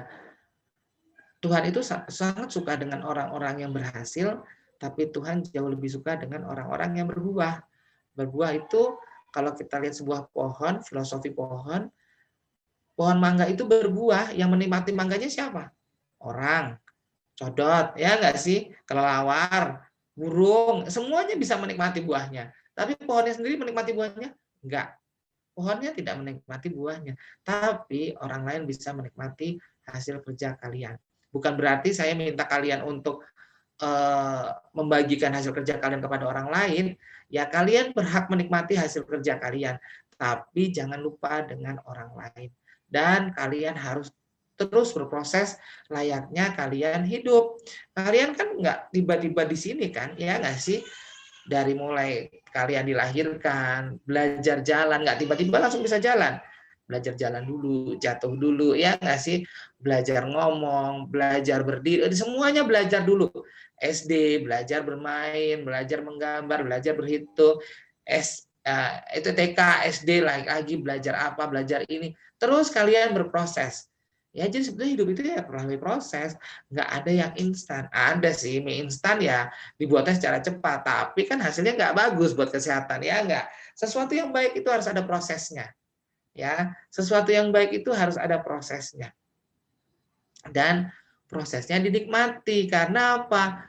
Tuhan itu sangat suka dengan orang-orang yang berhasil, tapi Tuhan jauh lebih suka dengan orang-orang yang berbuah. Berbuah itu kalau kita lihat sebuah pohon, filosofi pohon mangga itu berbuah, yang menikmati mangganya siapa? Orang, codot, ya nggak sih? Kelelawar, burung, semuanya bisa menikmati buahnya. Tapi pohonnya sendiri menikmati buahnya? Enggak. Pohonnya tidak menikmati buahnya. Tapi orang lain bisa menikmati hasil kerja kalian. Bukan berarti saya minta kalian untuk membagikan hasil kerja kalian kepada orang lain. Ya kalian berhak menikmati hasil kerja kalian. Tapi jangan lupa dengan orang lain. Dan kalian harus terus berproses layaknya kalian hidup. Kalian kan nggak tiba-tiba di sini kan, ya nggak sih? Dari mulai kalian dilahirkan, belajar jalan, nggak tiba-tiba langsung bisa jalan. Belajar jalan dulu, jatuh dulu, ya nggak sih? Belajar ngomong, belajar berdiri, semuanya belajar dulu. SD, belajar bermain, belajar menggambar, belajar berhitung. Itu TK, SD, lagi belajar apa, belajar ini. Terus kalian berproses. Ya, jadi sebenarnya hidup itu ya melalui proses. Nggak ada yang instan. Ada sih, mie instan ya dibuatnya secara cepat. Tapi kan hasilnya nggak bagus buat kesehatan. Ya nggak. Sesuatu yang baik itu harus ada prosesnya. Ya, sesuatu yang baik itu harus ada prosesnya. Dan prosesnya dinikmati. Karena apa?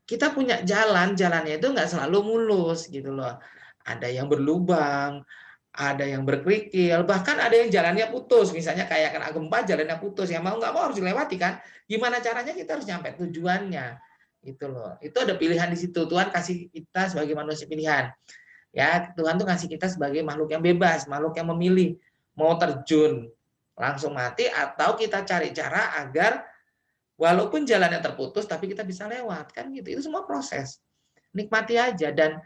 Kita punya jalannya itu nggak selalu mulus gitu loh. Ada yang berlubang, ada yang berkerikil, bahkan ada yang jalannya putus. Misalnya kayak kena gempa jalannya putus, ya mau nggak mau harus dilewati kan. Gimana caranya kita harus nyampe tujuannya gitu loh. Itu ada pilihan di situ. Tuhan kasih kita sebagai manusia pilihan. Ya, Tuhan tuh kasih kita sebagai makhluk yang bebas, makhluk yang memilih mau terjun langsung mati atau kita cari cara agar walaupun jalannya terputus tapi kita bisa lewat kan gitu. Itu semua proses. Nikmati aja dan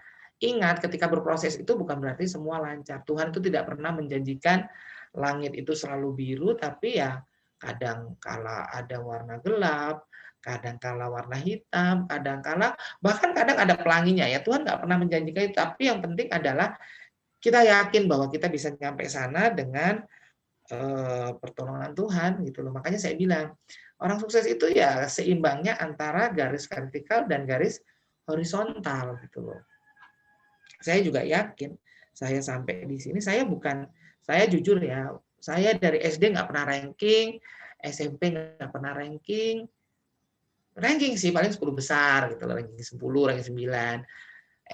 ingat ketika berproses itu bukan berarti semua lancar. Tuhan itu tidak pernah menjanjikan langit itu selalu biru, tapi ya kadang kala ada warna gelap, kadang kala warna hitam, kadang kala bahkan kadang ada pelanginya ya. Tuhan nggak pernah menjanjikan itu, tapi yang penting adalah kita yakin bahwa kita bisa nyampe sana dengan pertolongan Tuhan gitu loh. Makanya saya bilang orang sukses itu ya seimbangnya antara garis vertikal dan garis horizontal gitu loh. Saya juga yakin saya sampai di sini saya jujur ya, saya dari SD nggak pernah ranking, SMP nggak pernah ranking sih paling 10 besar gitu loh, ranking 10, ranking 9.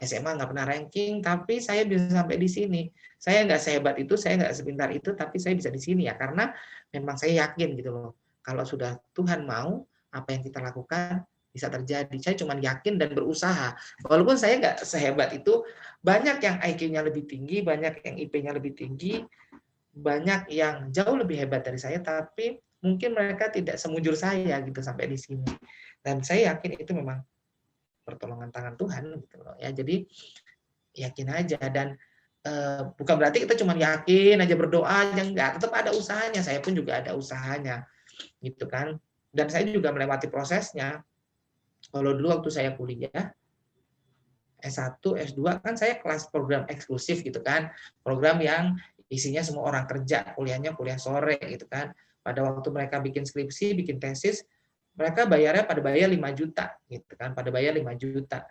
SMA nggak pernah ranking, tapi saya bisa sampai di sini. Saya nggak sehebat itu, saya nggak sepintar itu, tapi saya bisa di sini ya karena memang saya yakin gitu loh. Kalau sudah Tuhan mau, apa yang kita lakukan bisa terjadi. Saya cuma yakin dan berusaha. Walaupun saya nggak sehebat itu, banyak yang IQ-nya lebih tinggi, banyak yang IP-nya lebih tinggi, banyak yang jauh lebih hebat dari saya, tapi mungkin mereka tidak semujur saya gitu sampai di sini. Dan saya yakin itu memang pertolongan tangan Tuhan gitu loh ya. Jadi yakin aja dan bukan berarti kita cuma yakin aja berdoa aja, enggak, tetap ada usahanya. Saya pun juga ada usahanya gitu kan. Dan saya juga melewati prosesnya. Kalau dulu waktu saya kuliah S1, S2 kan saya kelas program eksklusif gitu kan. Program yang isinya semua orang kerja, kuliahnya kuliah sore gitu kan. Pada waktu mereka bikin skripsi, bikin tesis, mereka bayarnya pada bayar 5 juta gitu kan, pada bayar 5 juta.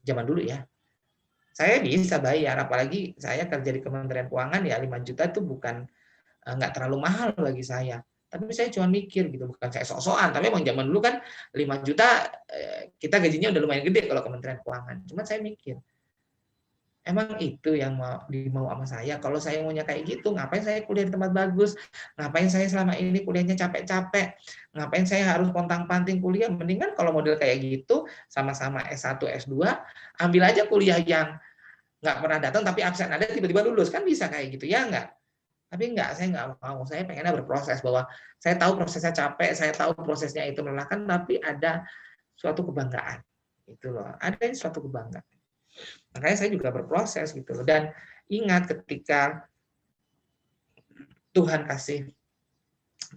Zaman dulu ya. Saya bisa bayar, apalagi saya kerja di Kementerian Keuangan ya 5 juta itu bukan nggak terlalu mahal bagi saya. Tapi saya cuma mikir gitu, bukan saya sok-sokan, tapi emang zaman dulu kan 5 juta kita gajinya udah lumayan gede kalau Kementerian Keuangan. Cuma saya mikir, emang itu yang mau sama saya? Kalau saya maunya kayak gitu, ngapain saya kuliah di tempat bagus? Ngapain saya selama ini kuliahnya capek-capek? Ngapain saya harus pontang-panting kuliah? Mendingan kalau model kayak gitu, sama-sama S1, S2, ambil aja kuliah yang nggak pernah datang tapi absen ada tiba-tiba lulus. Kan bisa kayak gitu, ya nggak? Tapi enggak, saya nggak mau. Saya pengennya berproses, bahwa saya tahu prosesnya capek, saya tahu prosesnya itu melelahkan, tapi ada suatu kebanggaan. Itu loh, ada suatu kebanggaan. Makanya saya juga berproses gitu loh. Dan ingat ketika Tuhan kasih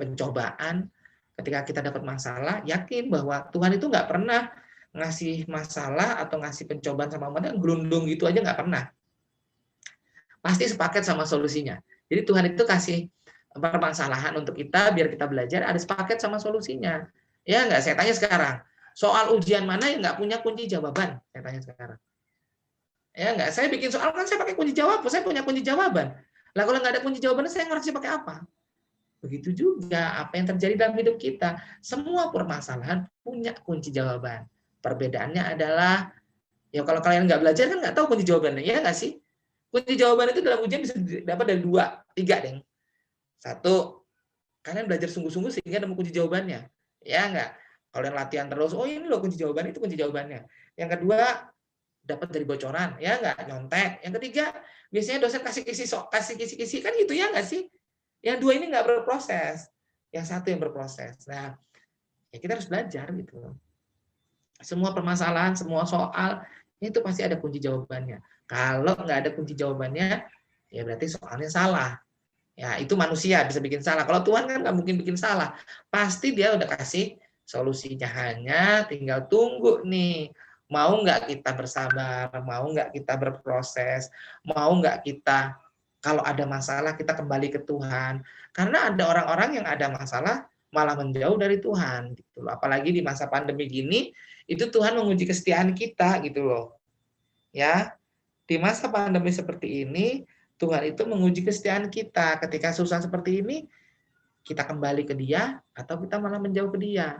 pencobaan, ketika kita dapat masalah, yakin bahwa Tuhan itu nggak pernah ngasih masalah atau ngasih pencobaan sama umatnya gelundung gitu aja, nggak pernah. Pasti sepaket sama solusinya. Jadi Tuhan itu kasih permasalahan untuk kita biar kita belajar, ada sepaket sama solusinya. Ya nggak? Saya tanya sekarang, soal ujian mana yang nggak punya kunci jawaban? Saya tanya sekarang. Ya nggak? Saya bikin soal kan saya pakai kunci jawaban, saya punya kunci jawaban. Lah kalau nggak ada kunci jawabannya, saya ngoreksi pakai apa? Begitu juga apa yang terjadi dalam hidup kita. Semua permasalahan punya kunci jawaban. Perbedaannya adalah, ya kalau kalian nggak belajar kan nggak tahu kunci jawabannya, ya nggak sih? Kunci jawaban itu dalam ujian bisa dapat dari 2, 3 deh. 1, kalian belajar sungguh-sungguh sehingga nemu kunci jawabannya. Ya nggak? Kalian latihan terus, oh ini loh kunci jawaban, itu kunci jawabannya. Yang kedua, dapat dari bocoran, ya nggak? Nyontek. Yang ketiga, biasanya dosen kasih kisi-kisi kan gitu, ya nggak sih? Yang 2 ini nggak berproses. Yang 1 yang berproses. Nah, ya kita harus belajar gitu loh. Semua permasalahan, semua soal, itu pasti ada kunci jawabannya. Kalau nggak ada kunci jawabannya, ya berarti soalnya salah. Ya, itu manusia bisa bikin salah. Kalau Tuhan kan nggak mungkin bikin salah. Pasti dia udah kasih solusinya, hanya tinggal tunggu nih. Mau nggak kita bersabar, mau nggak kita berproses, mau nggak kita kalau ada masalah kita kembali ke Tuhan. Karena ada orang-orang yang ada masalah malah menjauh dari Tuhan. Gitu loh. Apalagi di masa pandemi gini, itu Tuhan menguji kesetiaan kita gitu loh. Ya, di masa pandemi seperti ini, Tuhan itu menguji kesetiaan kita. Ketika susah seperti ini, kita kembali ke Dia atau kita malah menjauh ke Dia.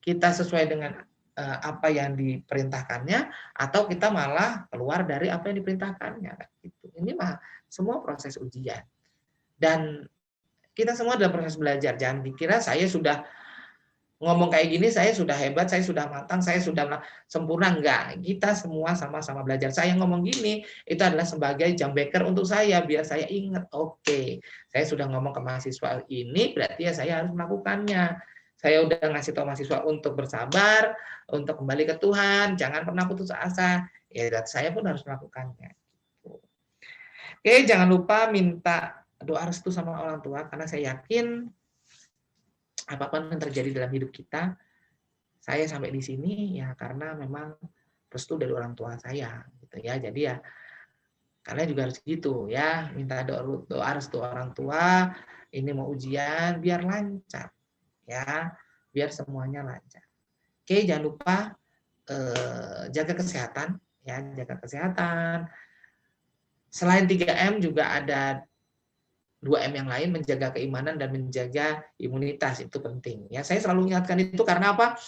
kita sesuai dengan apa yang diperintahkannya, atau kita malah keluar dari apa yang diperintahkannya. Gitu. Ini mah semua proses ujian. Dan kita semua adalah proses belajar. Jangan dikira saya sudah ngomong kayak gini, saya sudah hebat, saya sudah matang, saya sudah sempurna. Enggak, kita semua sama-sama belajar. Saya ngomong gini, itu adalah sebagai jam beker untuk saya, biar saya ingat, oke, saya sudah ngomong ke mahasiswa ini, berarti ya saya harus melakukannya. Saya udah ngasih tahu mahasiswa untuk bersabar, untuk kembali ke Tuhan, jangan pernah putus asa. Ya, saya pun harus melakukannya. Oke, jangan lupa minta doa restu sama orang tua, karena saya yakin apapun yang terjadi dalam hidup kita, saya sampai di sini ya karena memang restu dari orang tua saya, gitu ya. Jadi ya kalian juga harus gitu ya, minta doa restu orang tua. Ini mau ujian biar lancar, ya, biar semuanya lancar. Oke, jangan lupa jaga kesehatan, ya, jaga kesehatan. Selain 3M juga ada 2M yang lain, menjaga keimanan dan menjaga imunitas, itu penting. Ya, saya selalu ingatkan itu karena apa?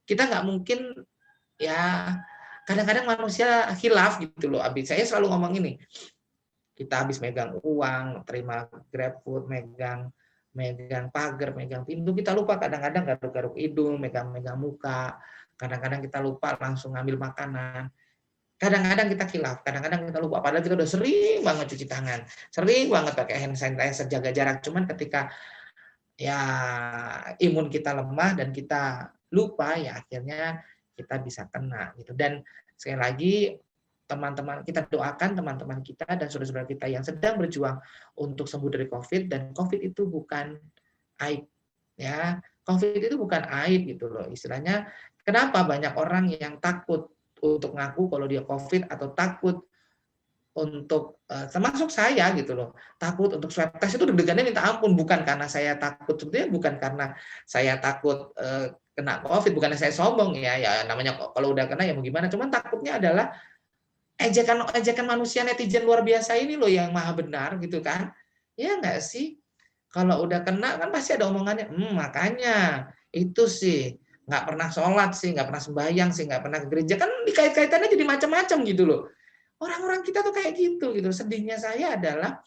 Kita nggak mungkin, ya, kadang-kadang manusia khilaf gitu loh. Saya selalu ngomong ini, kita habis megang uang, terima GrabFood, megang pagar, megang pintu, kita lupa kadang-kadang garuk-garuk hidung, megang-megang muka, kadang-kadang kita lupa langsung ngambil makanan. Kadang-kadang kita khilaf, kadang-kadang kita lupa. Padahal kita udah sering banget cuci tangan, sering banget pakai hand sanitizer, jaga jarak. Cuman ketika ya imun kita lemah dan kita lupa, ya akhirnya kita bisa kena gitu. Dan sekali lagi teman-teman, kita doakan teman-teman kita dan saudara-saudara kita yang sedang berjuang untuk sembuh dari COVID. Dan COVID itu bukan aib, ya. COVID itu bukan aib gitu loh. Istilahnya, kenapa banyak orang yang takut untuk ngaku kalau dia COVID, atau takut untuk termasuk saya gitu loh, takut untuk swab test, itu deg-degannya minta ampun, bukan karena saya takut, sebetulnya bukan karena saya takut kena COVID, bukannya saya sombong ya namanya kalau udah kena ya mau gimana, cuman takutnya adalah ejekan manusia netizen luar biasa ini loh yang maha benar gitu kan, ya nggak sih? Kalau udah kena kan pasti ada omongannya, makanya itu sih nggak pernah sholat sih, nggak pernah sembahyang sih, nggak pernah ke gereja, kan dikait-kaitannya jadi macam-macam gitu loh. Orang-orang kita tuh kayak gitu. Sedihnya saya adalah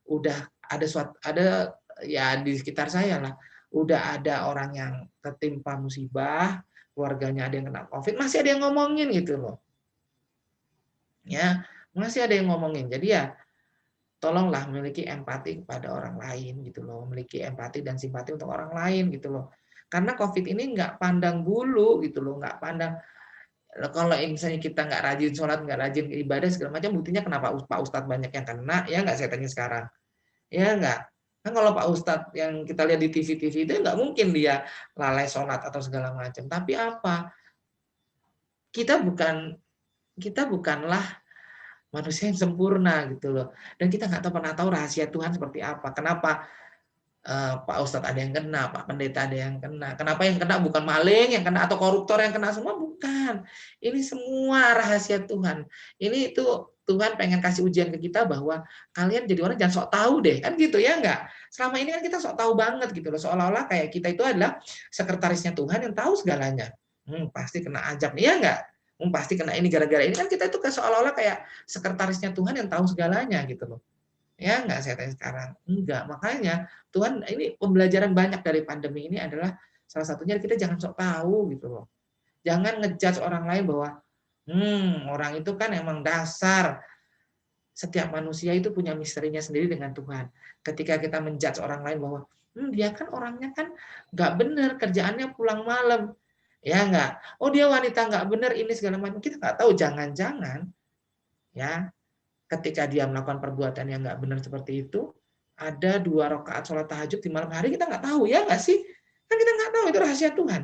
udah ada ya di sekitar saya lah, udah ada orang yang ketimpa musibah, keluarganya ada yang kena COVID, masih ada yang ngomongin gitu loh. Ya, masih ada yang ngomongin. Jadi ya tolonglah memiliki empati kepada orang lain gitu loh, memiliki empati dan simpati untuk orang lain gitu loh. Karena COVID ini nggak pandang bulu gitu loh, nggak pandang. Kalau misalnya kita nggak rajin sholat, nggak rajin ibadah segala macam, buktinya kenapa Pak Ustadz banyak yang kena, ya nggak, saya tanya sekarang, ya nggak? Kan kalau Pak Ustadz yang kita lihat di TV itu nggak mungkin dia lalai sholat atau segala macam. Tapi apa? Kita bukanlah manusia yang sempurna gitu loh, dan kita nggak pernah tahu rahasia Tuhan seperti apa. Kenapa Pak Ustadz ada yang kena, Pak Pendeta ada yang kena. Kenapa yang kena bukan maling yang kena atau koruptor yang kena semua? Bukan. Ini semua rahasia Tuhan. Ini itu Tuhan pengen kasih ujian ke kita bahwa kalian jadi orang jangan sok tahu deh, kan gitu ya enggak? Selama ini kan kita sok tahu banget gitu loh, seolah-olah kayak kita itu adalah sekretarisnya Tuhan yang tahu segalanya. Pasti kena ajab nih ya enggak? Pasti kena ini gara-gara ini, kan kita itu seolah-olah kayak sekretarisnya Tuhan yang tahu segalanya gitu loh. Ya enggak, saya tanya sekarang. Enggak, makanya Tuhan, ini pembelajaran banyak dari pandemi ini adalah salah satunya kita jangan sok tahu gitu loh. Jangan ngejudge orang lain bahwa orang itu kan emang dasar. Setiap manusia itu punya misterinya sendiri dengan Tuhan. Ketika kita menjudge orang lain bahwa dia kan orangnya kan nggak benar, kerjaannya pulang malam. Ya enggak. Oh dia wanita nggak benar ini segala macam. Kita nggak tahu, jangan-jangan ya ketika dia melakukan perbuatan yang nggak benar seperti itu, ada 2 rakaat sholat tahajud di malam hari, kita nggak tahu, ya nggak sih? Kan kita nggak tahu, itu rahasia Tuhan.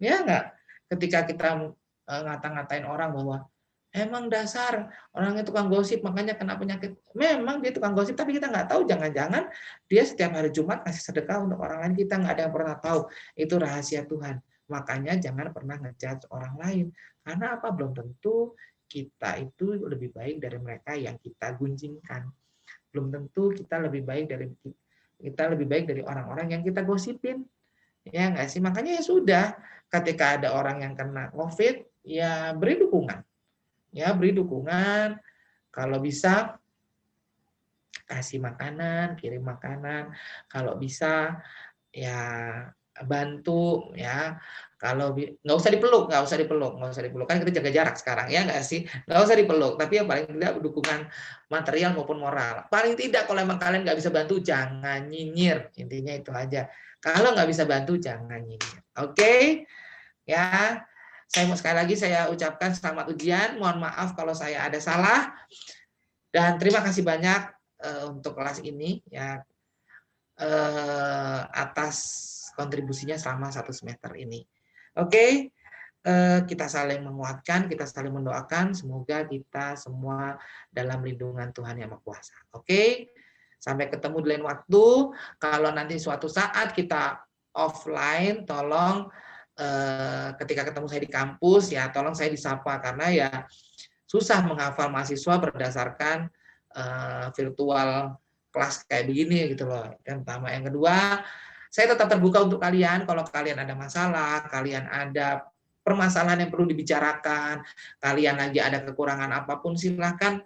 Ya nggak? Ketika kita ngata-ngatain orang bahwa emang dasar orangnya tukang gosip, makanya kena penyakit. Memang dia tukang gosip, tapi kita nggak tahu, jangan-jangan dia setiap hari Jumat ngasih sedekah untuk orang lain, kita nggak ada yang pernah tahu. Itu rahasia Tuhan. Makanya jangan pernah ngejudge orang lain. Karena apa? Belum tentu kita itu lebih baik dari mereka yang kita gunjingkan. Belum tentu kita lebih baik dari orang-orang yang kita gosipin. Ya nggak sih? Makanya ya sudah, ketika ada orang yang kena COVID, ya beri dukungan. Ya, beri dukungan. Kalau bisa kasih makanan, kirim makanan. Kalau bisa ya bantu ya. Kalau nggak usah dipeluk, nggak usah dipeluk, kan kita jaga jarak sekarang ya nggak sih, nggak usah dipeluk, tapi yang paling tidak dukungan material maupun moral. Paling tidak kalau emang kalian nggak bisa bantu, jangan nyinyir, intinya itu aja. Kalau nggak bisa bantu, jangan nyinyir. Oke, ya. Saya mau sekali lagi saya ucapkan selamat ujian. Mohon maaf kalau saya ada salah. Dan terima kasih banyak untuk kelas ini ya, atas kontribusinya selama 1 semester ini. Oke, kita saling menguatkan, kita saling mendoakan, semoga kita semua dalam lindungan Tuhan Yang Maha Kuasa. Oke, sampai ketemu di lain waktu. Kalau nanti suatu saat kita offline, tolong ketika ketemu saya di kampus ya, tolong saya disapa, karena ya susah menghafal mahasiswa berdasarkan virtual kelas kayak begini gitu loh. Yang pertama, yang kedua, saya tetap terbuka untuk kalian. Kalau kalian ada masalah, kalian ada permasalahan yang perlu dibicarakan, kalian lagi ada kekurangan apapun, silahkan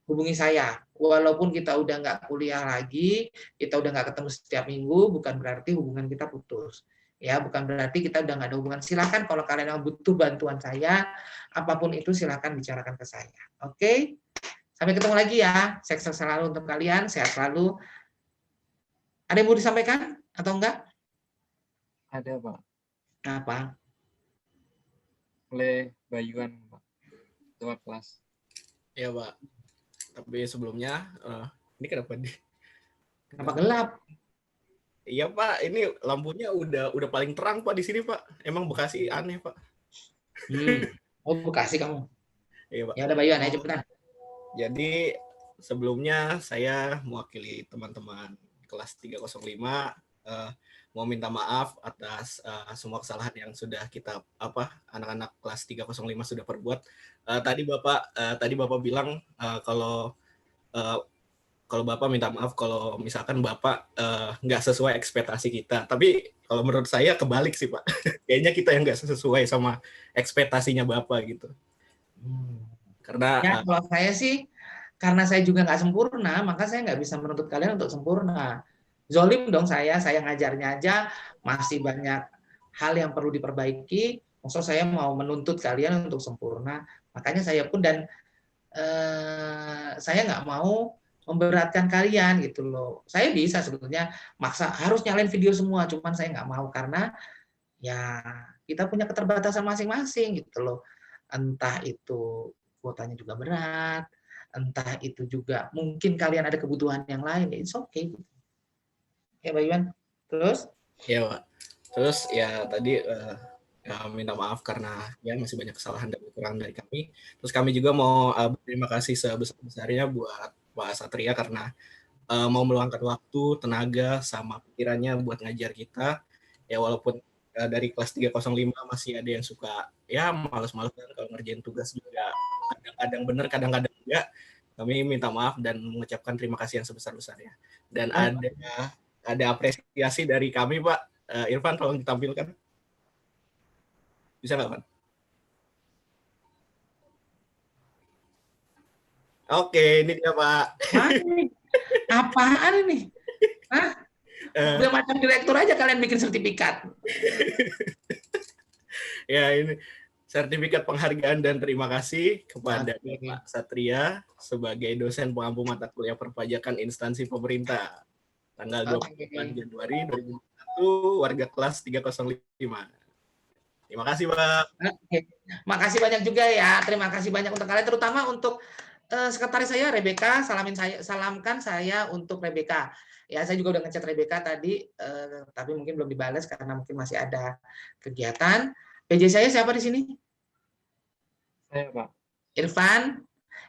hubungi saya. Walaupun kita udah nggak kuliah lagi, kita udah nggak ketemu setiap minggu, bukan berarti hubungan kita putus. Ya, bukan berarti kita udah nggak ada hubungan. Silahkan kalau kalian butuh bantuan saya, apapun itu silahkan bicarakan ke saya. Oke? Sampai ketemu lagi ya. Sukses selalu untuk kalian, sehat selalu. Ada yang mau disampaikan atau enggak? Ada, Pak. Apa? Oleh Bayuan, Pak. Ketua kelas. Ya Pak. Tapi sebelumnya, ini kenapa Kenapa gelap? Iya Pak, ini lampunya udah paling terang Pak di sini Pak. Emang Bekasi aneh Pak. Oh, Bekasi kamu. Iya Pak. Ya udah Bayuan, ayo cepetan. Jadi sebelumnya saya mewakili teman-teman kelas 305 mau minta maaf atas semua kesalahan yang sudah kita anak-anak kelas 305 sudah perbuat. Tadi Bapak bilang kalau Bapak minta maaf kalau misalkan Bapak nggak sesuai ekspektasi kita. Tapi kalau menurut saya kebalik sih Pak. Kayaknya kita yang nggak sesuai sama ekspektasinya Bapak gitu. Karena ya kalau saya sih, karena saya juga nggak sempurna, maka saya nggak bisa menuntut kalian untuk sempurna. Zolim dong saya ngajarnya aja masih banyak hal yang perlu diperbaiki. Maksud saya mau menuntut kalian untuk sempurna. Makanya saya pun saya nggak mau memberatkan kalian gitu loh. Saya bisa sebetulnya maksa harus nyalain video semua, cuman saya nggak mau karena ya kita punya keterbatasan masing-masing gitu loh. Entah itu kuotanya juga berat, entah itu juga mungkin kalian ada kebutuhan yang lain, it's okay. Ya Pak Iwan, terus? Ya Pak, terus ya tadi minta maaf karena ya masih banyak kesalahan dan kekurangan dari kami. Terus kami juga mau berterima kasih sebesar-besarnya buat Pak Satria karena mau meluangkan waktu, tenaga, sama pikirannya buat ngajar kita. Ya walaupun dari kelas 305 masih ada yang suka ya males-malesan kalau ngerjain tugas juga. Kadang-kadang benar, kadang-kadang enggak. Kami minta maaf dan mengucapkan terima kasih yang sebesar-besarnya. Dan ada apresiasi dari kami Pak. Irfan tolong ditampilkan. Bisa nggak Pak? Oke, ini dia Pak. Apaan ini? Hah? Udah macam direktur aja kalian bikin sertifikat. Ya ini sertifikat penghargaan dan terima kasih kepada Pak Satria sebagai dosen pengampu mata kuliah perpajakan instansi pemerintah tanggal 28 Januari 2021, warga kelas 305. Terima kasih Pak. Makasih banyak juga ya. Terima kasih banyak untuk kalian, terutama untuk sekretaris saya Rebecca. Salamkan saya untuk Rebecca. Ya, saya juga udah ngechat Rebecca tadi, tapi mungkin belum dibalas karena mungkin masih ada kegiatan. PJ saya siapa di sini? Saya Pak. Irfan.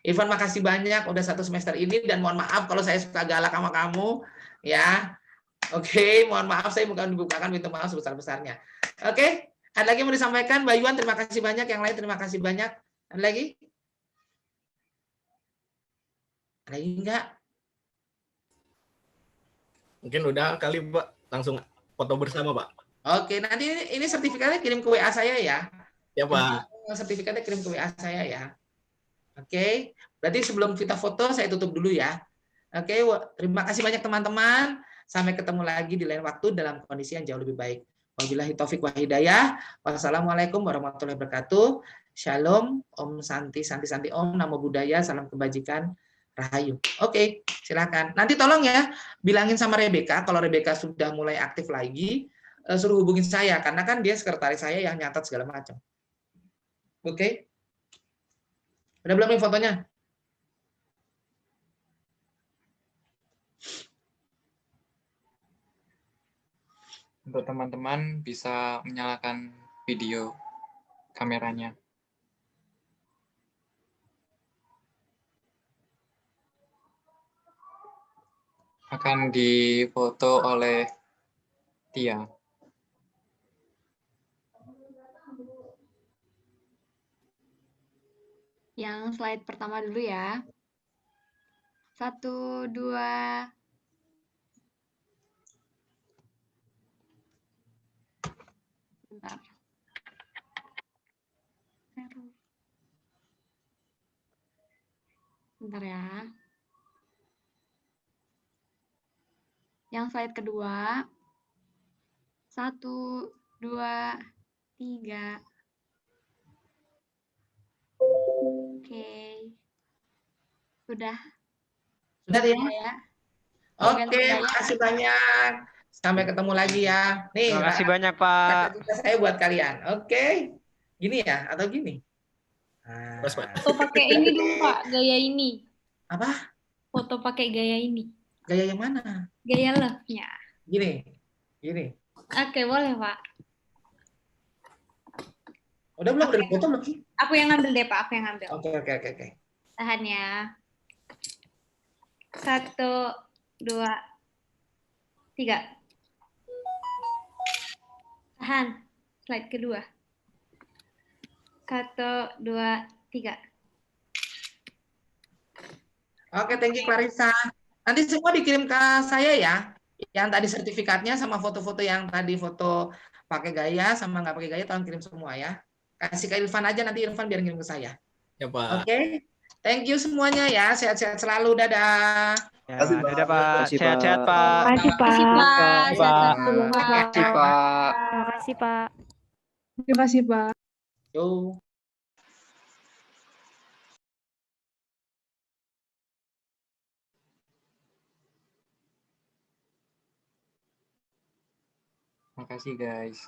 Irfan, makasih banyak udah 1 semester ini, dan mohon maaf kalau saya suka galak sama kamu ya. Oke, mohon maaf, saya bukan dibukakan pintu maaf sebesar-besarnya. Oke, ada lagi yang mau disampaikan? Mbak Yuan, terima kasih banyak. Yang lain terima kasih banyak. Ada lagi? Ada lagi enggak? Mungkin udah kali Pak, langsung foto bersama Pak. Oke, nanti ini sertifikatnya kirim ke WA saya ya. Ya, Pak. Sertifikatnya kirim ke WA saya ya. Oke, berarti sebelum kita foto saya tutup dulu ya. Oke, terima kasih banyak teman-teman. Sampai ketemu lagi di lain waktu dalam kondisi yang jauh lebih baik. Wabillahi taufik wa hidayah. Wassalamualaikum warahmatullahi wabarakatuh. Shalom, Om Santi, Santi Santi Om, Namo Buddhaya, salam kebajikan, Rahayu. Oke, silakan. Nanti tolong ya, bilangin sama Rebecca, kalau Rebecca sudah mulai aktif lagi, suruh hubungin saya, karena kan dia sekretaris saya yang nyatat segala macam. Oke? Udah belum nih fotonya? Untuk teman-teman bisa menyalakan video kameranya. Akan difoto oleh Tia. Yang slide pertama dulu ya. 1, 2. Bentar. Bentar ya. Yang slide kedua. 1, 2, 3. Oke. Sudah. Sudah ya? Ya. Oke, terima kasih banyak. Sampai ketemu lagi ya. Nih, Terima kasih banyak, Pak. kata saya buat kalian. Oke. Gini ya atau gini? Mas, Pak. Foto pakai ini dong, Pak, gaya ini. Apa? Foto pakai gaya ini. Gaya yang mana? Gaya love-nya. Gini. Gini. Oke, boleh, Pak. Udah belum dari foto belum sih? Aku yang ngambil deh, Pak. Aku yang ngambil. Oke. Tahan ya. 1, 2, 3. Tahan. Slide kedua. 1, 2, 3. Oke, thank you Clarissa. Nanti semua dikirim ke saya ya. Yang tadi sertifikatnya sama foto-foto yang tadi foto pakai gaya sama nggak pakai gaya tolong kirim semua ya. Kasih ke Irfan aja, nanti Irfan biar ngirim ke saya. Ya, Pak. Oke. Thank you semuanya ya. Sehat-sehat selalu. Dadah. Ya, dadah, Pak. Makasih, Sehat-sehat, Pak. Pak. Makasih, Pak. Pak. Makasih, Pak. Makasih, Pak. Terima kasih, Pak. Yo. Makasih, guys.